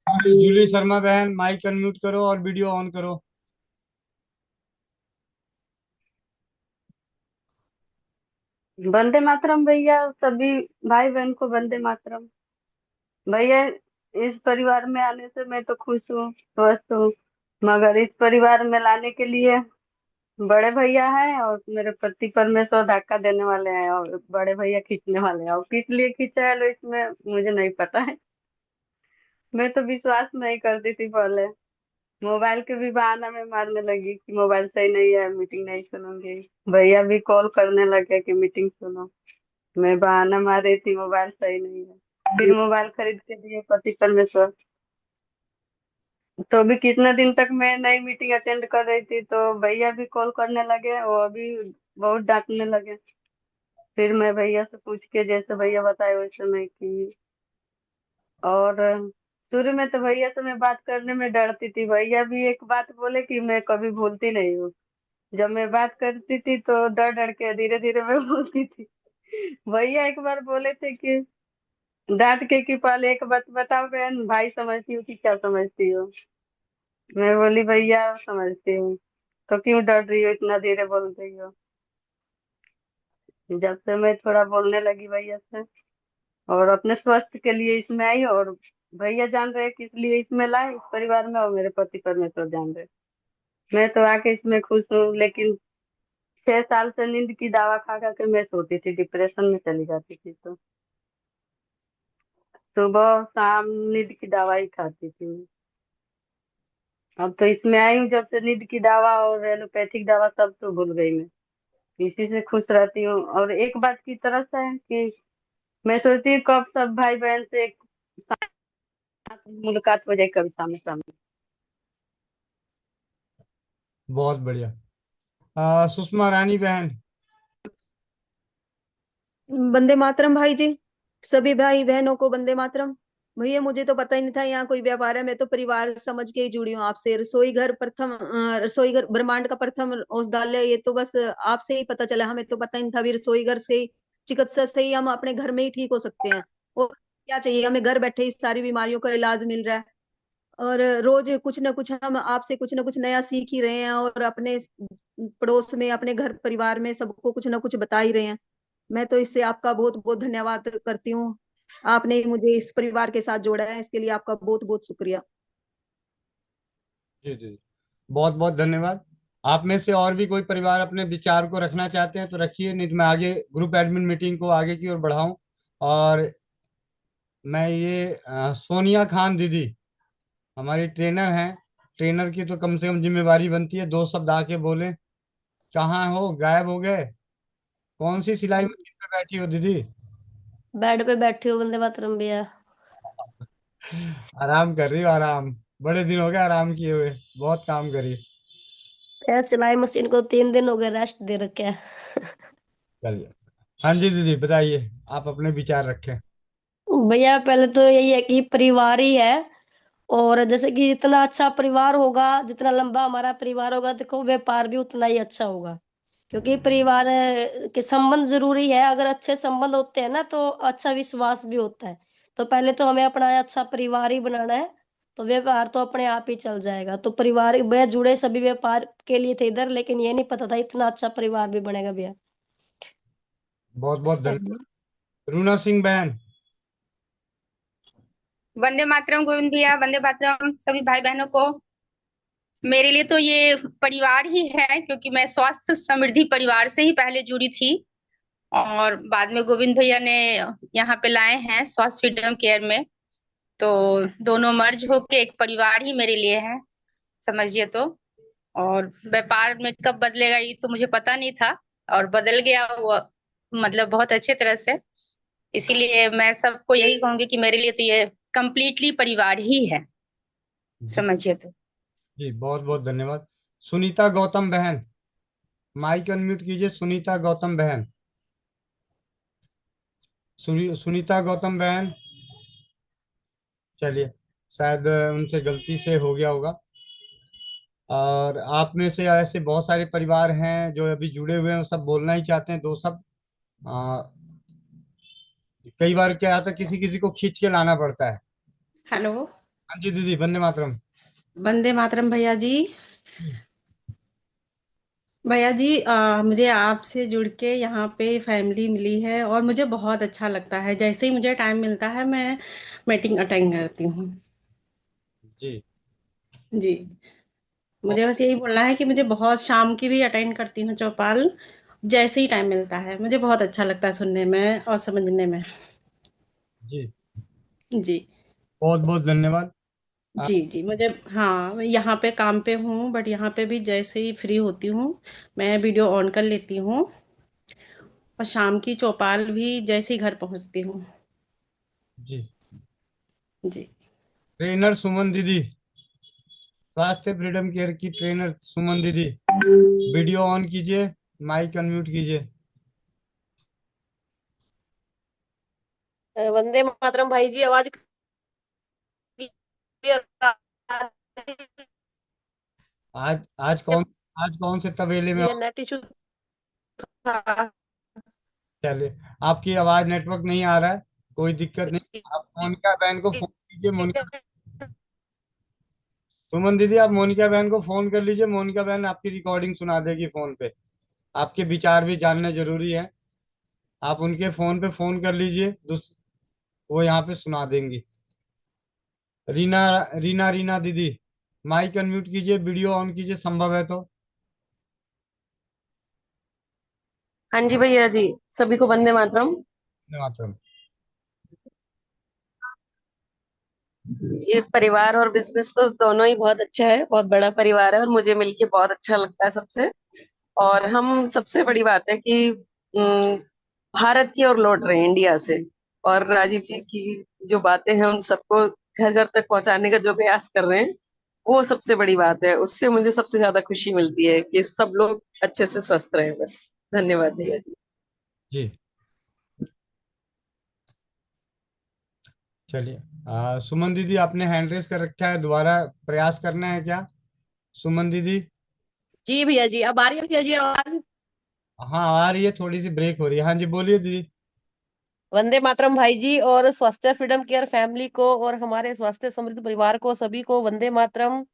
जूली शर्मा बहन, माइक अनम्यूट करो और वीडियो ऑन करो। वंदे मातरम भैया, सभी भाई बहन को वंदे मातरम। भैया इस परिवार में आने से मैं तो खुश हूँ, स्वस्थ हूँ, मगर इस परिवार में लाने के लिए बड़े भैया हैं और मेरे पति परमेश्वर धक्का देने वाले हैं और बड़े भैया खींचने वाले हैं, और किस लिए खींचा है लो इसमें मुझे नहीं पता है। मैं तो विश्वास नहीं करती थी पहले, मोबाइल के भी बहाना में मारने लगी कि मोबाइल सही नहीं है, मीटिंग नहीं सुनूंगी। भैया भी कॉल करने लगे कि मीटिंग सुनो, मैं बहाना मार रही थी मोबाइल सही नहीं है। फिर मोबाइल खरीद के दिए पति परमेश्वर, तो भी कितना दिन तक मैं नई मीटिंग अटेंड कर रही थी तो भैया भी कॉल करने लगे, वो अभी बहुत डांटने लगे। फिर मैं भैया से पूछ के जैसे भैया बताए वैसे मैं की। और शुरू में तो भैया से मैं बात करने में डरती थी, भैया भी एक बात बोले कि मैं कभी भूलती नहीं हूँ। जब मैं बात करती थी तो डर डर के धीरे धीरे मैं बोलती थी। भैया एक बार बोले थे कि डांट के कि पहले एक बात बताओ बहन, भाई समझती हो कि क्या समझती हो। मैं बोली भैया समझती हूँ, तो क्यों डर रही हो, इतना धीरे बोल रही हो। जब से मैं थोड़ा बोलने लगी भैया से और अपने स्वास्थ्य के लिए इसमें आई, और भैया जान रहे किस लिए इसमें लाए इस परिवार में, और मेरे पति परमेश्वर जान रहे। मैं तो आके इसमें खुश हूँ, लेकिन 6 साल से नींद की दवा खा खा के मैं सोती थी, डिप्रेशन में चली जाती थी, तो सुबह शाम नींद की दवा ही खाती थी मैं। अब तो इसमें आई हूँ, जब से नींद की दवा और एलोपैथिक दवा सब तो भूल गई मैं, इसी से खुश रहती हूँ। और एक बात की तरफ है कि मैं सोचती हूँ कब सब भाई बहन से एक साथ मुलाकात हो जाए, कभी सामने सामने। बहुत बढ़िया। सुषमा रानी बहन। वंदे मातरम भाई जी, सभी भाई बहनों को वंदे मातरम। भैया मुझे तो पता ही नहीं था यहाँ कोई व्यापार है, मैं तो परिवार समझ के ही जुड़ी हूँ आपसे। रसोई घर प्रथम, रसोई घर ब्रह्मांड का प्रथम औषधालय, ये तो बस आपसे ही पता चला, हमें तो पता ही नहीं था। अभी रसोई घर से ही, चिकित्सा से ही हम अपने घर में ही ठीक हो सकते हैं। और क्या चाहिए हमें, घर बैठे ही सारी बीमारियों का इलाज मिल रहा है। और रोज कुछ ना कुछ हम आपसे कुछ ना कुछ नया सीख ही रहे हैं, और अपने पड़ोस में, अपने घर परिवार में सबको कुछ ना कुछ बता ही रहे हैं। मैं तो इससे आपका बहुत बहुत धन्यवाद करती हूँ। आपने मुझे इस परिवार के साथ जोड़ा है, इसके लिए आपका बहुत बहुत शुक्रिया। जी जी, बहुत बहुत धन्यवाद। आप में से और भी कोई परिवार अपने विचार को रखना चाहते हैं तो रखिए, नहीं तो मैं आगे ग्रुप एडमिन मीटिंग को आगे की ओर बढ़ाऊं। और मैं ये सोनिया खान दीदी हमारी ट्रेनर हैं, ट्रेनर की तो कम से कम जिम्मेवारी बनती है 2 शब्द आके बोले। कहाँ हो, गायब हो गए। कौन सी सिलाई मशीन पे बैठी हो दीदी? बेड पे बैठी हो वंदे मातरम भैया। आराम कर रही हो? आराम? बड़े दिन हो गए आराम किए हुए, बहुत काम करी। भैया सिलाई मशीन को 3 दिन हो गए रेस्ट दे रखे है। चलिए। हाँ जी दीदी बताइए, आप अपने विचार रखें। भैया पहले तो यही है कि परिवार ही है, और जैसे कि जितना अच्छा परिवार होगा, जितना लंबा हमारा परिवार होगा, देखो व्यापार भी उतना ही अच्छा होगा। क्योंकि परिवार के संबंध जरूरी है। अगर अच्छे संबंध होते हैं ना तो अच्छा विश्वास भी होता है। तो पहले तो हमें अपना अच्छा परिवार ही बनाना है, तो व्यापार तो अपने आप ही चल जाएगा। तो परिवार में जुड़े सभी व्यापार के लिए थे इधर, लेकिन ये नहीं पता था इतना अच्छा परिवार भी बनेगा भैया। बहुत बहुत धन्यवाद। रूना सिंह बहन। वंदे मातरम गोविंद भैया, वंदे मातरम सभी भाई बहनों को। मेरे लिए तो ये परिवार ही है, क्योंकि मैं स्वास्थ्य समृद्धि परिवार से ही पहले जुड़ी थी, और बाद में गोविंद भैया ने यहाँ पे लाए हैं स्वास्थ्य फ्रीडम केयर में। तो दोनों मर्ज होके एक परिवार ही मेरे लिए है, समझिए तो। और व्यापार में कब बदलेगा ये तो मुझे पता नहीं था, और बदल गया वो, मतलब बहुत अच्छे तरह से। इसीलिए मैं सबको यही कहूंगी कि मेरे लिए तो ये कंप्लीटली परिवार ही है, समझिए तो। जी बहुत बहुत धन्यवाद। सुनीता गौतम बहन, माइक अनम्यूट कीजिए। सुनीता गौतम बहन, सुनीता गौतम बहन। चलिए, शायद उनसे गलती से हो गया होगा। और आप में से ऐसे बहुत सारे परिवार हैं जो अभी जुड़े हुए हैं, वो सब बोलना ही चाहते हैं, दो सब। आ, कई बार क्या आता है, किसी किसी को खींच के लाना पड़ता है। हेलो। हाँ जी दीदी, वंदे मातरम। वंदे मातरम भैया जी। भैया जी मुझे आपसे जुड़ के यहाँ पे फैमिली मिली है, और मुझे बहुत अच्छा लगता है। जैसे ही मुझे टाइम मिलता है मैं मीटिंग अटेंड करती हूँ। जी जी। मुझे बस यही बोलना है कि मुझे बहुत, शाम की भी अटेंड करती हूँ चौपाल, जैसे ही टाइम मिलता है। मुझे बहुत अच्छा लगता है सुनने में और समझने में। जी जी बहुत बहुत धन्यवाद। जी जी। मुझे, हाँ, मैं यहाँ पे काम पे हूँ, बट यहाँ पे भी जैसे ही फ्री होती हूँ मैं वीडियो ऑन कर लेती हूँ, और शाम की चौपाल भी जैसे ही घर पहुँचती हूँ। जी। जी। ट्रेनर सुमन दीदी, स्वास्थ्य फ्रीडम केयर की ट्रेनर सुमन दीदी, वीडियो ऑन कीजिए, माइक अनम्यूट कीजिए। वंदे मातरम भाई जी, आवाज क्लियर आ रही है? आज आज कौन से तबेले में ये हो? नेट इशू था। चलिए, आपकी आवाज नेटवर्क नहीं आ रहा है, कोई दिक्कत नहीं। आप मोनिका बहन को फोन कीजिए। मोनिका, सुमन दीदी आप मोनिका बहन को फोन कर लीजिए, मोनिका बहन आपकी रिकॉर्डिंग सुना देगी फोन पे। आपके विचार भी जानने जरूरी है। आप उनके फोन पे फोन कर लीजिए, वो यहाँ पे सुना देंगी। रीना, रीना दीदी, माइक अनम्यूट कीजिए, वीडियो ऑन कीजिए, संभव है तो। हाँ जी भैया जी, सभी को वंदे मातरम। मातरम। ये परिवार और बिजनेस तो दोनों ही बहुत अच्छा है, बहुत बड़ा परिवार है, और मुझे मिलके बहुत अच्छा लगता है सबसे। और हम, सबसे बड़ी बात है कि भारत की ओर लौट रहे हैं, इंडिया से। और राजीव जी की जो बातें हैं उन सबको घर घर तक पहुंचाने का जो प्रयास कर रहे हैं, वो सबसे बड़ी बात है। उससे मुझे सबसे ज्यादा खुशी मिलती है कि सब लोग अच्छे से स्वस्थ रहे, बस। धन्यवाद भैया जी। जी चलिए, सुमन दीदी आपने हैंड रेस कर रखा है, दोबारा प्रयास करना है क्या सुमन दीदी? जी भैया जी, अब आ रही है भैया जी आवाज? हाँ आ रही है, थोड़ी सी ब्रेक हो रही है। हाँ जी बोलिए दीदी। वंदे मातरम भाई जी, और स्वास्थ्य फ्रीडम केयर फैमिली को और हमारे स्वास्थ्य समृद्ध परिवार को सभी को वंदे मातरम।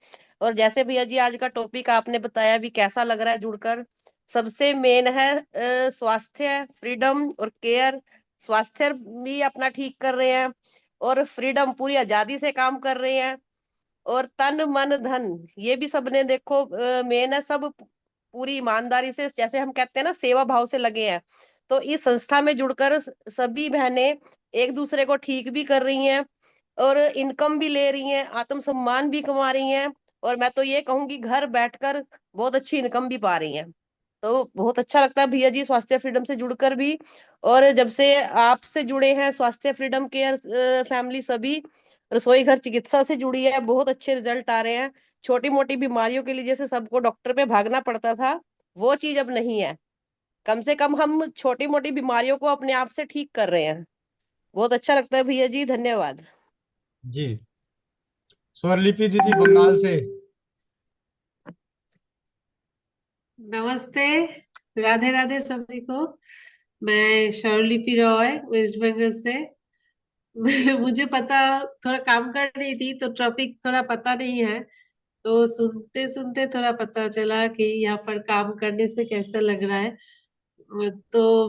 और जैसे भैया जी आज का टॉपिक आपने बताया भी, कैसा लग रहा है जुड़कर? सबसे मेन है स्वास्थ्य फ्रीडम और केयर। स्वास्थ्य भी अपना ठीक कर रहे हैं, और फ्रीडम पूरी आजादी से काम कर रहे हैं, और तन मन धन ये भी सबने देखो मेन है। सब पूरी ईमानदारी से, जैसे हम कहते हैं ना, सेवा भाव से लगे हैं। तो इस संस्था में जुड़कर सभी बहनें एक दूसरे को ठीक भी कर रही हैं, और इनकम भी ले रही हैं, आत्मसम्मान भी कमा रही हैं, और मैं तो ये कहूंगी घर बैठकर बहुत अच्छी इनकम भी पा रही हैं। तो बहुत अच्छा लगता है भैया जी स्वास्थ्य फ्रीडम से जुड़कर भी। और जब से आपसे जुड़े हैं स्वास्थ्य फ्रीडम केयर फैमिली सभी रसोई घर चिकित्सा से जुड़ी है, बहुत अच्छे रिजल्ट आ रहे हैं। छोटी मोटी बीमारियों के लिए जैसे सबको डॉक्टर पे भागना पड़ता था, वो चीज अब नहीं है। कम से कम हम छोटी मोटी बीमारियों को अपने आप से ठीक कर रहे हैं। बहुत अच्छा लगता है भैया जी, धन्यवाद। जी। स्वरलिपि दीदी बंगाल से। नमस्ते, राधे राधे सभी को। मैं स्वरलिपि रॉय वेस्ट बंगाल से। मुझे पता, थोड़ा काम कर रही थी तो टॉपिक थोड़ा पता नहीं है, तो सुनते सुनते थोड़ा पता चला कि यहाँ पर काम करने से कैसा लग रहा है। तो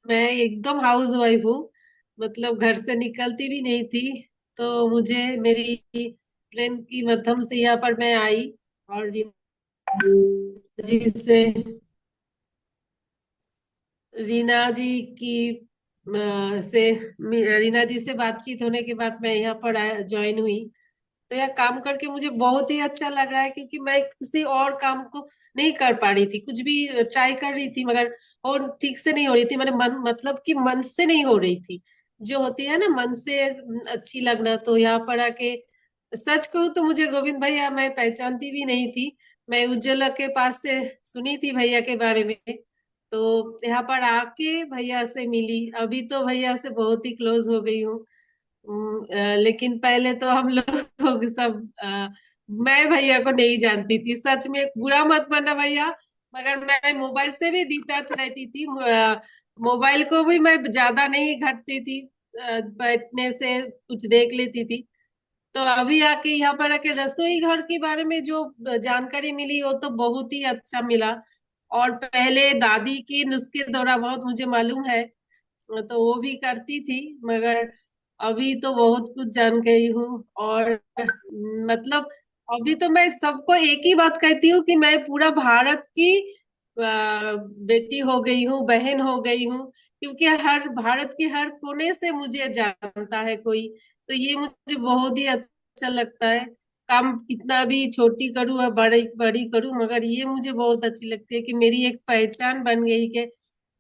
मैं एकदम हाउस वाइफ हूँ, मतलब घर से निकलती भी नहीं थी। तो मुझे मेरी फ्रेंड की माध्यम से यहाँ पर मैं आई और जी से रीना जी की रीना जी से बातचीत होने के बाद मैं यहाँ पर ज्वाइन हुई। तो यह काम करके मुझे बहुत ही अच्छा लग रहा है, क्योंकि मैं किसी और काम को नहीं कर पा रही थी। कुछ भी ट्राई कर रही थी मगर और ठीक से नहीं हो रही थी। मैंने मन मतलब कि मन से नहीं हो रही थी, जो होती है ना मन से अच्छी लगना। तो यहाँ पर आके सच कहूँ तो मुझे गोविंद भैया मैं पहचानती भी नहीं थी। मैं उज्ज्वला के पास से सुनी थी भैया के बारे में, तो यहाँ पर आके भैया से मिली। अभी तो भैया से बहुत ही क्लोज हो गई हूँ। लेकिन पहले तो हम लोग सब मैं भैया को नहीं जानती थी। सच में बुरा मत मानना भैया, मगर मैं मोबाइल से भी डिटैच रहती थी। मोबाइल को भी मैं ज्यादा नहीं घटती थी, बैठने से कुछ देख लेती थी। तो अभी आके यहाँ पर आके रसोई घर के बारे में जो जानकारी मिली वो तो बहुत ही अच्छा मिला। और पहले दादी के नुस्खे थोड़ा बहुत मुझे मालूम है, तो वो भी करती थी, मगर अभी तो बहुत कुछ जान गई हूँ। और मतलब अभी तो मैं सबको एक ही बात कहती हूँ कि मैं पूरा भारत की बेटी हो गई हूँ, बहन हो गई हूँ, क्योंकि हर भारत के हर कोने से मुझे जानता है कोई। तो ये मुझे बहुत ही अच्छा लगता है। काम कितना भी छोटी करूँ या बड़ी बड़ी करूँ, मगर ये मुझे बहुत अच्छी लगती है कि मेरी एक पहचान बन गई कि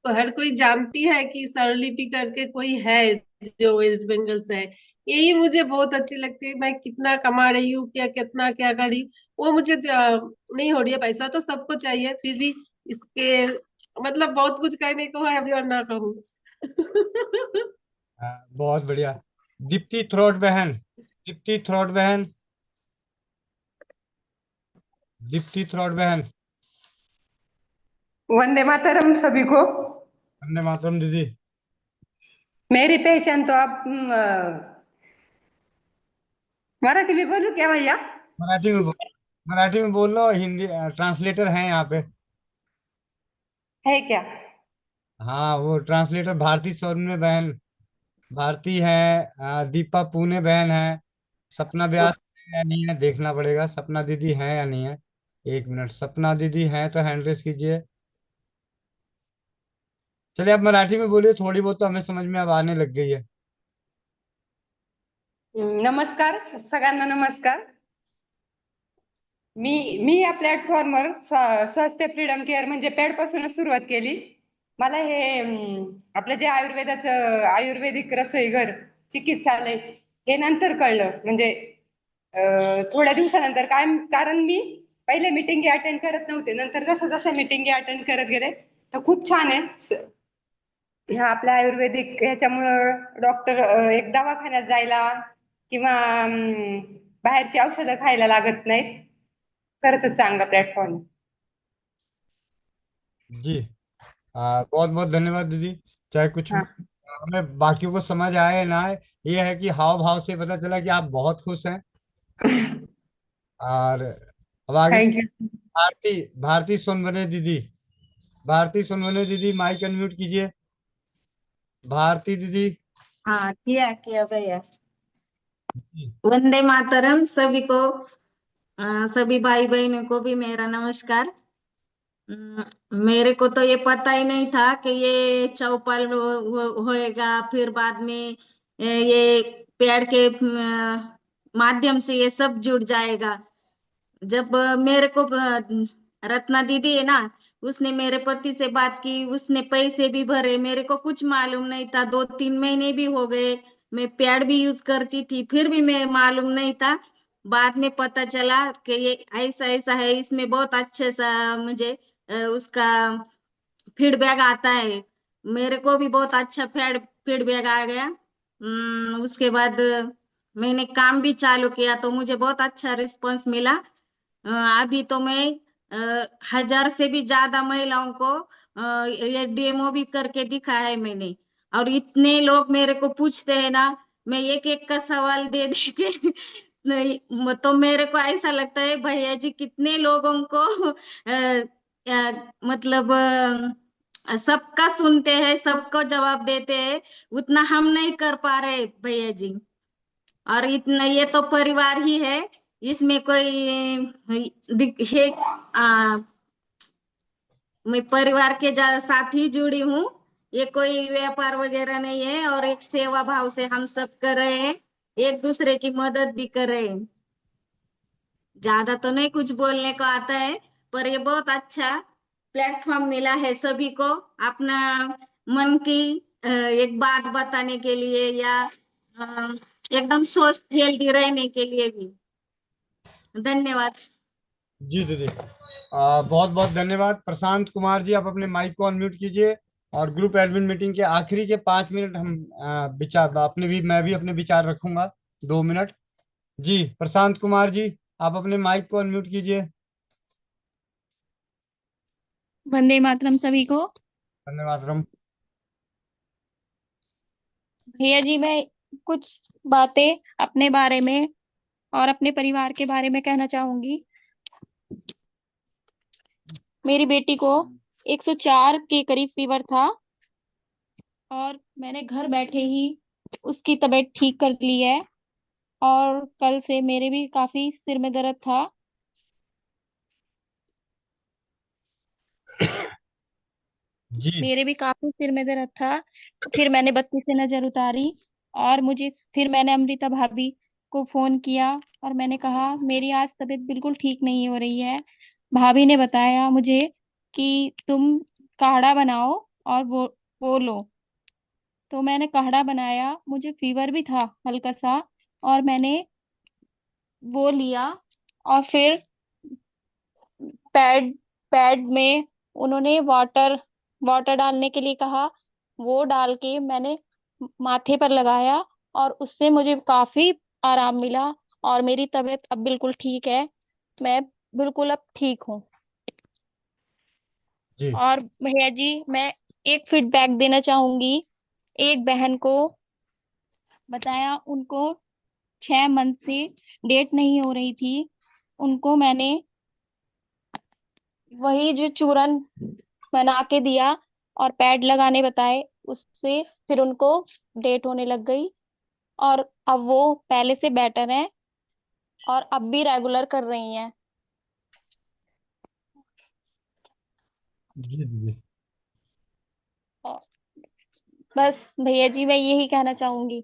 तो हर कोई जानती है कि स्वरलिपि करके कोई है जो वेस्ट बंगाल से है। यही मुझे बहुत अच्छी लगती है। मैं कितना कमा रही हूँ, क्या कितना क्या कर रही हूँ, वो मुझे नहीं हो रही है। पैसा तो सबको चाहिए, फिर भी इसके मतलब बहुत कुछ कहने को है अभी और ना कहूँ। बहुत बढ़िया। दीप्ति थ्रोट बहन, दीप्ति थ्रोट बहन, दीप्ति थ्रोट बहन। वंदे मातरम सभी को। वंदे मातरम दीदी। मेरी पहचान तो आप मराठी में बोलूं क्या भैया? मराठी में बोल लो, हिंदी ट्रांसलेटर हैं यहाँ पे। है क्या? हाँ, वो ट्रांसलेटर भारती सौम्य बहन, भारती है, दीपा पुणे बहन है, सपना व्यास है या नहीं है देखना पड़ेगा। सपना दीदी है या नहीं है, एक मिनट। सपना दीदी है तो हैंड रेस कीजिए। चलिए आप मराठी में बोलिए, थोड़ी बहुत तो हमें समझ में अब आने लग गई है। नमस्कार सगळ्यांना, नमस्कार। मी या प्लॅटफॉर्मवर स्वास्थ्य फ्रीडम केअर म्हणजे पॅड पासूनच सुरुवात केली। मला हे आपलं जे आयुर्वेदिक रसोई घर चिकित्सालय हे नंतर कळलं, म्हणजे थोड्या दिवसानंतर। काय कारण मी पहिले मीटिंग अटेंड करत नव्हते, नंतर जसं जसं मीटिंग अटेंड करत गेले तर खूप छान आहे ह्या आपल्या आयुर्वेदिक ह्याच्यामुळं। डॉक्टर एक दवाखान्यात जायला किंवा बाहेरची औषधं खायला लागत नाहीत। खरंच चांगला प्लॅटफॉर्म। जी, बहुत बहुत धन्यवाद दीदी। चाहे कुछ हमें बाकियों को समझ आए ना आए, ये है कि हाव भाव से पता चला कि आप बहुत खुश हैं। और अब आगे भारती सोनवने दीदी, भारती सोनवने दीदी माइक अनम्यूट कीजिए। भारती दीदी। हाँ किया किया भैया। वंदे मातरम सभी को, सभी भाई बहनों को भी मेरा नमस्कार। मेरे को तो ये पता ही नहीं था कि ये चौपाल होएगा, फिर बाद में ये पेड़ के माध्यम से ये सब जुड़ जाएगा। जब मेरे को रत्ना दीदी है ना, उसने मेरे पति से बात की, उसने पैसे भी भरे, मेरे को कुछ मालूम नहीं था। 2-3 महीने भी हो गए, मैं पैड भी यूज करती थी, फिर भी मैं मालूम नहीं था। बाद में पता चला कि ये ऐसा ऐसा है, इसमें बहुत अच्छे सा मुझे उसका फीडबैक आता है। मेरे को भी बहुत अच्छा फीडबैक आ गया। उसके बाद मैंने काम भी चालू किया तो मुझे बहुत अच्छा रिस्पांस मिला। अभी तो मैं 1000 से भी ज्यादा महिलाओं को ये डेमो भी करके दिखा है मैंने। और इतने लोग मेरे को पूछते हैं ना, मैं एक एक का सवाल दे दे के नहीं, तो मेरे को ऐसा लगता है भैया जी कितने लोगों को मतलब सबका सुनते हैं, सबको जवाब देते हैं, उतना हम नहीं कर पा रहे भैया जी। और इतना ये तो परिवार ही है, इसमें कोई है मैं परिवार के साथ ही जुड़ी हूँ। ये कोई व्यापार वगैरह नहीं है, और एक सेवा भाव से हम सब कर रहे हैं, एक दूसरे की मदद भी कर रहे हैं। ज्यादा तो नहीं कुछ बोलने को आता है, पर ये बहुत अच्छा प्लेटफॉर्म मिला है सभी को अपना मन की एक बात बताने के लिए, या एकदम स्वस्थ हेल्दी रहने के लिए भी। धन्यवाद। जी दीदी, बहुत बहुत धन्यवाद। प्रशांत कुमार जी, आप अपने माइक को अनम्यूट कीजिए, और ग्रुप एडमिन मीटिंग के आखिरी के 5 मिनट हम विचार अपने भी मैं भी अपने विचार रखूंगा, 2 मिनट। जी प्रशांत कुमार जी, आप अपने माइक को अनम्यूट कीजिए। वंदे मातरम सभी को। वंदे मातरम। भैया जी, मैं कुछ बातें अपने बारे में और अपने परिवार के बारे में कहना चाहूंगी। मेरी बेटी को 104 के करीब फीवर था, और मैंने घर बैठे ही उसकी तबीयत ठीक कर ली है। और कल से मेरे भी काफी सिर में दर्द था। जी मेरे भी काफी सिर में दर्द था। फिर मैंने बत्ती से नजर उतारी, और फिर मैंने अमृता भाभी को फोन किया, और मैंने कहा मेरी आज तबीयत बिल्कुल ठीक नहीं हो रही है। भाभी ने बताया मुझे कि तुम काढ़ा बनाओ और वो लो। तो मैंने काढ़ा बनाया, मुझे फीवर भी था हल्का सा, और मैंने वो लिया। और फिर पैड पैड में उन्होंने वाटर वाटर डालने के लिए कहा, वो डाल के मैंने माथे पर लगाया, और उससे मुझे काफी आराम मिला, और मेरी तबीयत अब बिल्कुल ठीक है। मैं बिल्कुल अब ठीक हूँ। जी और भैया जी, मैं एक फीडबैक देना चाहूंगी। एक बहन को बताया, उनको 6 मंथ से डेट नहीं हो रही थी। उनको मैंने वही जो चूरन बना के दिया और पैड लगाने बताए, उससे फिर उनको डेट होने लग गई, और अब वो पहले से बेटर हैं, और अब भी रेगुलर कर रही हैं। जी दीदी। और बस भैया जी, मैं यही कहना चाहूंगी।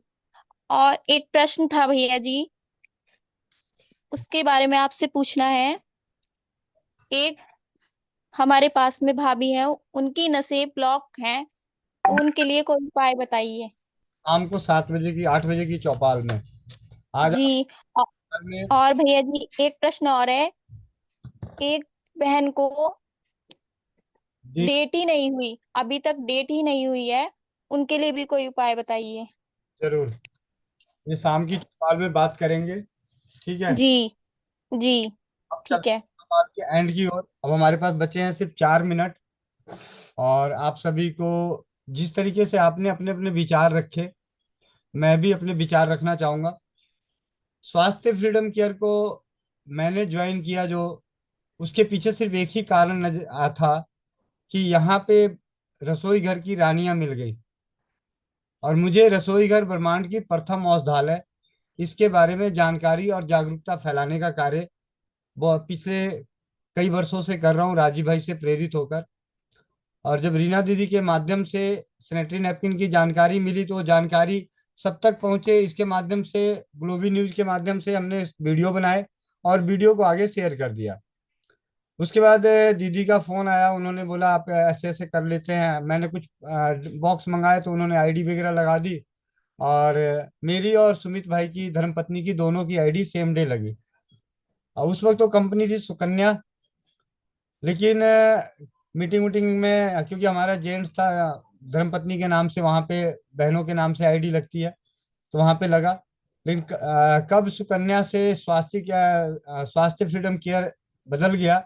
और एक प्रश्न था भैया जी, उसके बारे में आपसे पूछना है। एक हमारे पास में भाभी है, उनकी नसें ब्लॉक हैं, तो उनके लिए कोई उपाय बताइए। शाम को 7 बजे की 8 बजे की चौपाल में आज जी। औ- में। और भैया जी, एक प्रश्न और है। एक बहन को जी डेट ही नहीं हुई, अभी तक डेट ही नहीं हुई है, उनके लिए भी कोई उपाय बताइए। जरूर, ये शाम की चौपाल में बात करेंगे, ठीक है। जी जी। अब ठीक चलते है। हैं चौपाल के एंड की ओर। अब हमारे पास बचे हैं सिर्फ 4 मिनट, और आप सभी को जिस तरीके से आपने अपने अपने विचार रखे, मैं भी अपने विचार रखना चाहूंगा। स्वास्थ्य फ्रीडम केयर को मैंने ज्वाइन किया, जो उसके पीछे सिर्फ एक ही कारण नजर आ था कि यहाँ पे रसोई घर की रानियां मिल गई, और मुझे रसोई घर ब्रह्मांड की प्रथम औषधालय, इसके बारे में जानकारी और जागरूकता फैलाने का कार्य वो पिछले कई वर्षों से कर रहा हूँ, राजीव भाई से प्रेरित होकर। और जब रीना दीदी के माध्यम से सैनिटरी नैपकिन की जानकारी मिली, तो वो जानकारी सब तक पहुंचे, इसके माध्यम से ग्लोबी न्यूज के माध्यम से हमने वीडियो बनाए और वीडियो को आगे शेयर कर दिया। उसके बाद दीदी का फोन आया, उन्होंने बोला आप ऐसे ऐसे कर लेते हैं। मैंने कुछ बॉक्स मंगाए तो उन्होंने आईडी वगैरह लगा दी, और मेरी और सुमित भाई की धर्मपत्नी की दोनों की आईडी सेम डे लगी। और उस वक्त तो कंपनी थी सुकन्या, लेकिन मीटिंग मीटिंग में क्योंकि हमारा जेंट्स था, धर्मपत्नी के नाम से वहां पे बहनों के नाम से आईडी लगती है, तो वहां पे लगा। लेकिन कब सुकन्या से स्वास्थ्य फ्रीडम केयर बदल गया,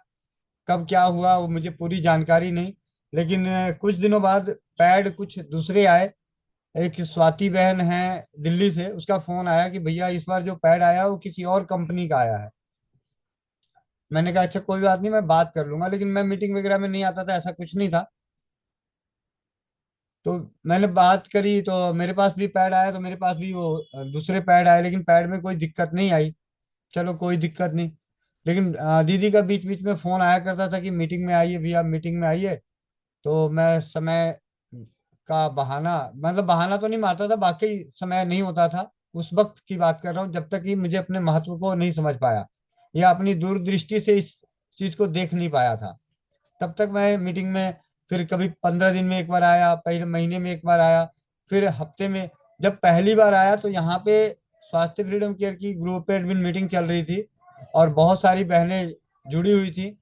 कब क्या हुआ वो मुझे पूरी जानकारी नहीं। लेकिन कुछ दिनों बाद पैड कुछ दूसरे आए। एक स्वाति बहन है दिल्ली से, उसका फोन आया कि भैया इस बार जो पैड आया वो किसी और कंपनी का आया है। मैंने कहा अच्छा कोई बात नहीं, मैं बात कर लूंगा। लेकिन मैं मीटिंग वगैरह में नहीं आता था, ऐसा कुछ नहीं था। तो मैंने बात करी तो मेरे पास भी पैड आया, तो मेरे पास भी वो दूसरे पैड आए, लेकिन पैड में कोई दिक्कत नहीं आई। चलो कोई दिक्कत नहीं। लेकिन दीदी का बीच बीच में फोन आया करता था कि मीटिंग में आइए भैया, मीटिंग में आइए। तो मैं समय का बहाना, मतलब बहाना तो नहीं मारता था, बाकी समय नहीं होता था। उस वक्त की बात कर रहा हूँ जब तक कि मुझे अपने महत्व को नहीं समझ पाया या अपनी दूरदृष्टि से इस चीज को देख नहीं पाया था। तब तक मैं मीटिंग में फिर कभी 15 दिन में एक बार आया, पहले महीने में एक बार आया, फिर हफ्ते में। जब पहली बार आया तो यहाँ पे स्वास्थ्य फ्रीडम केयर की ग्रुप एडमिन मीटिंग चल रही थी, और बहुत सारी बहनें जुड़ी हुई थी,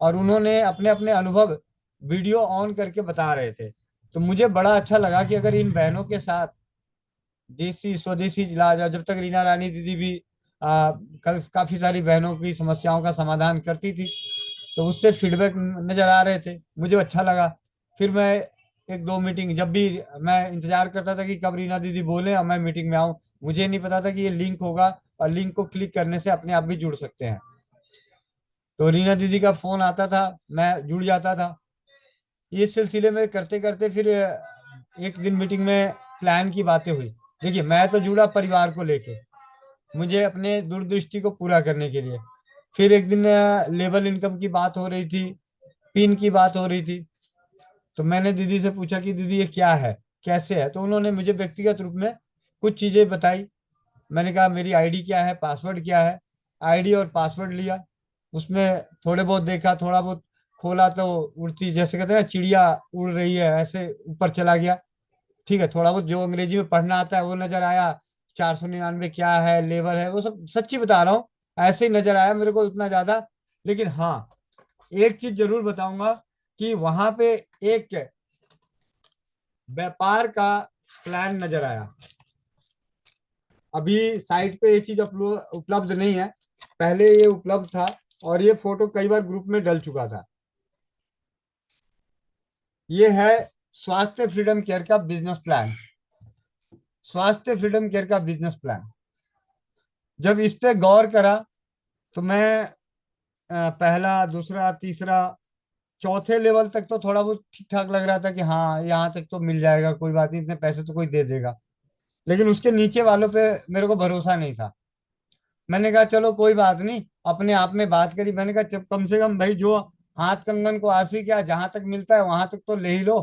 और उन्होंने अपने अपने अनुभव वीडियो ऑन करके बता रहे थे। तो मुझे बड़ा अच्छा लगा कि अगर इन बहनों के साथ देसी स्वदेशी इलाज, और जब तक रीना रानी दीदी भी काफी सारी बहनों की समस्याओं का समाधान करती थी, तो उससे फीडबैक नजर आ रहे थे, मुझे अच्छा लगा। फिर मैं एक दो मीटिंग, जब भी मैं इंतजार करता था कि कब रीना दीदी बोले और मैं मीटिंग में आऊं। मुझे नहीं पता था कि ये लिंक होगा, और लिंक को क्लिक करने से अपने आप भी जुड़ सकते हैं। तो रीना दीदी का फोन आता था, मैं जुड़ जाता था। इस सिलसिले में करते करते फिर एक दिन मीटिंग में प्लान की बातें हुई। देखिए मैं तो जुड़ा परिवार को लेके, मुझे अपने दूरदृष्टि को पूरा करने के लिए। फिर एक दिन लेवल इनकम की बात हो रही थी, पिन की बात हो रही थी। तो मैंने दीदी से पूछा कि दीदी ये क्या है, कैसे है। तो उन्होंने मुझे व्यक्तिगत रूप में कुछ चीजें बताई। मैंने कहा मेरी आईडी क्या है, पासवर्ड क्या है। आईडी और पासवर्ड लिया, उसमें थोड़े बहुत देखा, थोड़ा बहुत खोला तो उड़ती, जैसे कहते हैं ना चिड़िया उड़ रही है, ऐसे ऊपर चला गया। ठीक है, थोड़ा बहुत जो अंग्रेजी में पढ़ना आता है वो नजर आया। 499 क्या है, लेवल है, वो सब सच्ची बता रहा हूँ, ऐसे ही नजर आया मेरे को उतना ज्यादा। लेकिन हाँ, एक चीज जरूर बताऊंगा कि वहां पे एक व्यापार का प्लान नजर आया। अभी साइट पे ये चीज उपलब्ध नहीं है, पहले ये उपलब्ध था, और ये फोटो कई बार ग्रुप में डल चुका था। ये है स्वास्थ्य फ्रीडम केयर का बिजनेस प्लान। स्वास्थ्य फ्रीडम केयर का बिजनेस प्लान, जब इस पे गौर करा तो मैं पहला, दूसरा, तीसरा, चौथे लेवल तक तो थोड़ा बहुत ठीक ठाक लग रहा था कि हाँ यहाँ तक तो मिल जाएगा, कोई बात नहीं, इतने पैसे तो कोई दे देगा। लेकिन उसके नीचे वालों पे मेरे को भरोसा नहीं था। मैंने कहा चलो कोई बात नहीं, अपने आप में बात करी। मैंने कहा कम से कम भाई जो हाथ कंगन को आरसी, क्या जहां तक मिलता है वहां तक तो ले ही लो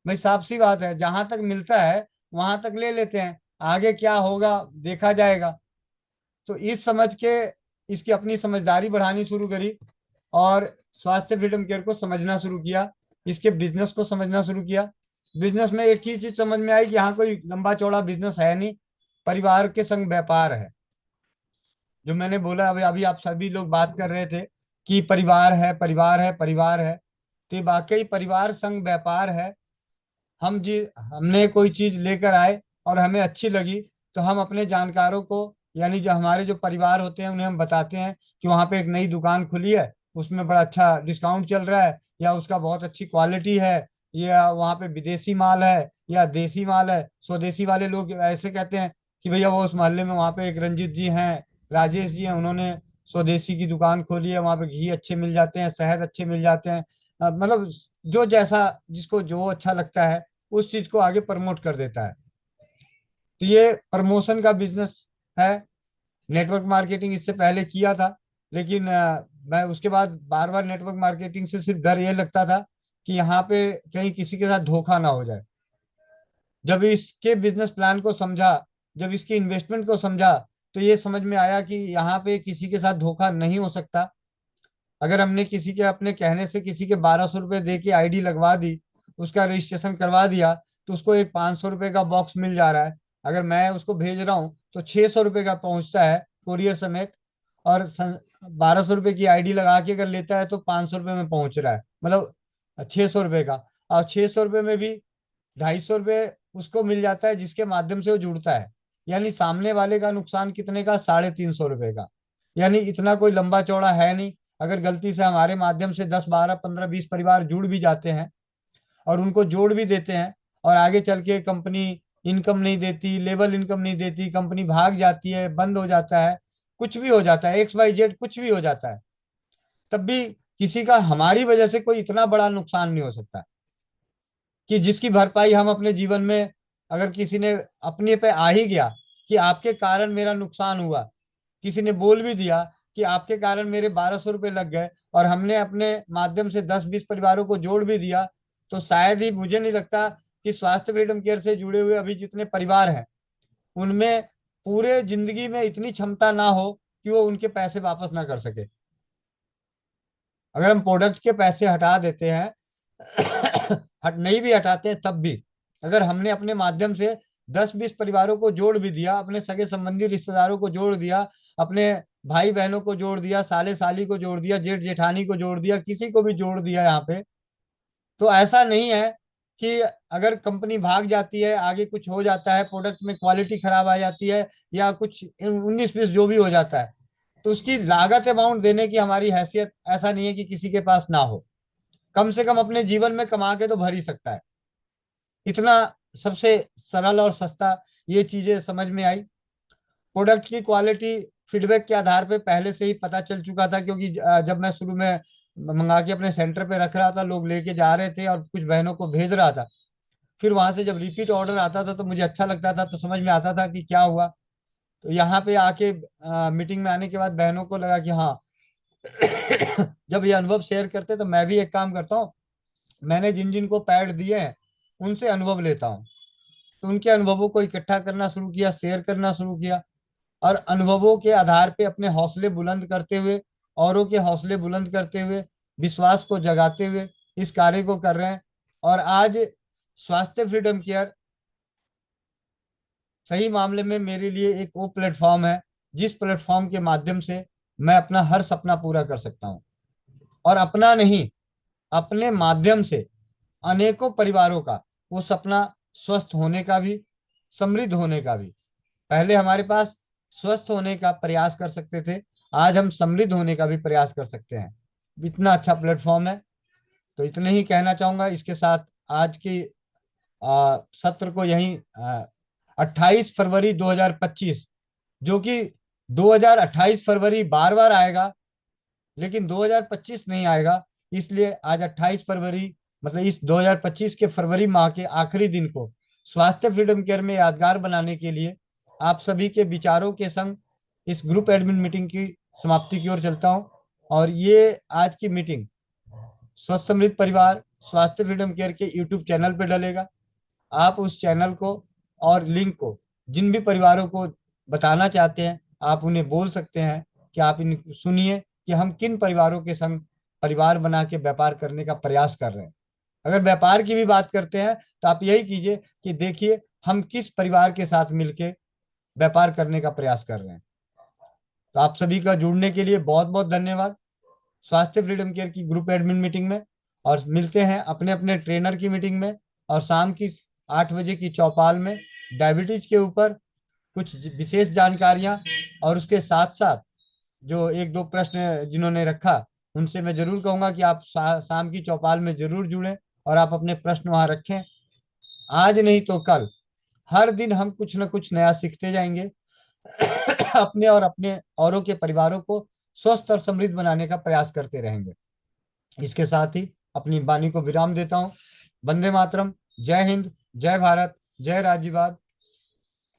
भाई, साफ सी बात है, जहां तक मिलता है वहां तक ले लेते हैं, आगे क्या होगा देखा जाएगा। तो इस समझ के इसकी अपनी समझदारी बढ़ानी शुरू करी, और स्वास्थ्य फ्रीडम केयर को समझना शुरू किया, इसके बिजनेस को समझना शुरू किया। बिजनेस में एक ही चीज समझ में आई कि यहाँ कोई लंबा चौड़ा बिजनेस है नहीं, परिवार के संग व्यापार है। जो मैंने बोला, अभी अभी आप सभी लोग बात कर रहे थे कि परिवार है, परिवार है, परिवार है, तो ये वाकई परिवार संग व्यापार है। हमने कोई चीज लेकर आए और हमें अच्छी लगी, तो हम अपने जानकारों को, यानी जो हमारे जो परिवार होते हैं, उन्हें हम बताते हैं कि वहां पे एक नई दुकान खुली है, उसमें बड़ा अच्छा डिस्काउंट चल रहा है, या उसका बहुत अच्छी क्वालिटी है, या वहां पे विदेशी माल है या देसी माल है। स्वदेशी वाले लोग ऐसे कहते हैं कि भैया वो उस मोहल्ले में वहां पे एक रंजीत जी हैं, राजेश जी हैं, उन्होंने स्वदेशी की दुकान खोली है, वहां पे घी अच्छे मिल जाते हैं, शहद अच्छे मिल जाते हैं। मतलब जो जैसा जिसको जो अच्छा लगता है उस चीज को आगे प्रमोट कर देता है। तो ये प्रमोशन का बिजनेस है। नेटवर्क मार्केटिंग इससे पहले किया था, लेकिन मैं उसके बाद बार बार नेटवर्क मार्केटिंग से सिर्फ डर ये लगता था कि यहाँ पे कहीं किसी के साथ धोखा ना हो जाए। जब इसके बिजनेस प्लान को समझा, जब इसकी इन्वेस्टमेंट को समझा, तो ये समझ में आया कि यहाँ पे किसी के साथ धोखा नहीं हो सकता। अगर हमने किसी के अपने कहने से किसी के 1200 रुपये दे के आईडी लगवा दी, उसका रजिस्ट्रेशन करवा दिया, तो उसको एक 500 रुपये का बॉक्स मिल जा रहा है। अगर मैं उसको भेज रहा हूँ तो 600 रुपये का पहुंचता है कुरियर समेत, और 1200 रुपये की आईडी लगा के अगर लेता है तो 500 रुपये में पहुंच रहा है, मतलब 600 रुपये का। और 600 रुपये में भी 250 रुपये उसको मिल जाता है जिसके माध्यम से वो जुड़ता है। यानी सामने वाले का नुकसान कितने का? 350 रुपये का। यानी इतना कोई लंबा चौड़ा है नहीं। अगर गलती से हमारे माध्यम से 10 12 15 20 परिवार जुड़ भी जाते हैं और उनको जोड़ भी देते हैं, और आगे चल के कंपनी इनकम नहीं देती, लेवल इनकम नहीं देती, कंपनी भाग जाती है, बंद हो जाता है, कुछ भी हो जाता है, XYZ कुछ भी हो जाता है, तब भी किसी का हमारी वजह से कोई इतना बड़ा नुकसान नहीं हो सकता कि जिसकी भरपाई हम अपने जीवन में, अगर किसी ने अपने पे आ ही गया कि आपके कारण मेरा नुकसान हुआ, किसी ने बोल भी दिया कि आपके कारण मेरे 1200 रुपये लग गए, और हमने अपने माध्यम से 10-20 परिवारों को जोड़ भी दिया, तो शायद ही, मुझे नहीं लगता कि स्वास्थ्य फ्रीडम केयर से जुड़े हुए अभी जितने परिवार हैं उनमें पूरे जिंदगी में इतनी क्षमता ना हो कि वो उनके पैसे वापस ना कर सके। अगर हम प्रोडक्ट के पैसे हटा देते हैं हट नहीं भी हटाते हैं तब भी, अगर हमने अपने माध्यम से 10-20 परिवारों को जोड़ भी दिया, अपने सगे संबंधी रिश्तेदारों को जोड़ दिया, अपने भाई बहनों को जोड़ दिया, साले साली को जोड़ दिया, जेठ जेठानी को जोड़ दिया, किसी को भी जोड़ दिया यहाँ पे, तो ऐसा नहीं है कि अगर कंपनी भाग जाती है, आगे कुछ हो जाता है, प्रोडक्ट में क्वालिटी खराब आ जाती है, या कुछ 19-20 जो भी हो जाता है, तो उसकी लागत अमाउंट देने की हमारी हैसियत ऐसा नहीं है कि किसी के पास ना हो। कम से कम अपने जीवन में कमा के तो भर ही सकता है। इतना सबसे सरल और सस्ता ये चीजें समझ में आई। प्रोडक्ट की क्वालिटी फीडबैक के आधार पे पहले से ही पता चल चुका था, क्योंकि जब मैं शुरू में मंगा के अपने सेंटर पे रख रहा था, लोग लेके जा रहे थे और कुछ बहनों को भेज रहा था, फिर वहां से जब रिपीट ऑर्डर आता था तो मुझे अच्छा लगता था, तो समझ में आता था कि क्या हुआ। तो यहाँ पे आके मीटिंग में आने के बाद बहनों को लगा कि हाँ जब ये अनुभव शेयर करते तो मैं भी एक काम करता हूँ, मैंने जिन जिन को पैड दिए हैं उनसे अनुभव लेता हूँ। तो उनके अनुभवों को इकट्ठा करना शुरू किया, शेयर करना शुरू किया, और अनुभवों के आधार पे अपने हौसले बुलंद करते हुए, औरों के हौसले बुलंद करते हुए, विश्वास को जगाते हुए इस कार्य को कर रहे हैं। और आज स्वास्थ्य फ्रीडम केयर सही मामले में मेरे लिए एक वो प्लेटफॉर्म है जिस प्लेटफॉर्म के माध्यम से मैं अपना हर सपना पूरा कर सकता हूँ, और अपना नहीं, अपने माध्यम से अनेकों परिवारों का वो सपना स्वस्थ होने का भी, समृद्ध होने का भी। पहले हमारे पास स्वस्थ होने का प्रयास कर सकते थे, आज हम समृद्ध होने का भी प्रयास कर सकते हैं। इतना अच्छा प्लेटफॉर्म है। तो इतने ही कहना चाहूंगा। इसके साथ आज की सत्र को यहीं 28 फरवरी 2025, जो कि 2028 फरवरी बार बार आएगा लेकिन 2025 नहीं आएगा, इसलिए आज 28 फरवरी मतलब इस 2025 के फरवरी माह के आखिरी दिन को स्वास्थ्य फ्रीडम केयर में यादगार बनाने के लिए आप सभी के विचारों के संग इस ग्रुप एडमिन मीटिंग की समाप्ति की ओर चलता हूं। और ये आज की मीटिंग स्वस्थ समृद्ध परिवार स्वास्थ्य फ्रीडम केयर के यूट्यूब चैनल पे डलेगा। आप उस चैनल को और लिंक को जिन भी परिवारों को बताना चाहते हैं आप उन्हें बोल सकते हैं कि आप इन सुनिए कि हम किन परिवारों के संग परिवार बना के व्यापार करने का प्रयास कर रहे हैं। अगर व्यापार की भी बात करते हैं तो आप यही कीजिए कि देखिए हम किस परिवार के साथ मिलके व्यापार करने का प्रयास कर रहे हैं। तो आप सभी का जुड़ने के लिए बहुत बहुत धन्यवाद स्वास्थ्य फ्रीडम केयर की ग्रुप एडमिन मीटिंग में, और मिलते हैं अपने अपने ट्रेनर की मीटिंग में, और शाम की 8 बजे की चौपाल में डायबिटीज के ऊपर कुछ विशेष जानकारियां, और उसके साथ साथ जो 1-2 प्रश्न जिन्होंने रखा उनसे मैं जरूर कहूंगा कि आप शाम की चौपाल में जरूर जुड़ें और आप अपने प्रश्न वहां रखें। आज नहीं तो कल हर दिन हम कुछ न कुछ नया सीखते जाएंगे अपने और अपने औरों के परिवारों को स्वस्थ और समृद्ध बनाने का प्रयास करते रहेंगे। इसके साथ ही अपनी वाणी को विराम देता हूं। वंदे मातरम, जय हिंद, जय भारत, जय राज्यवाद,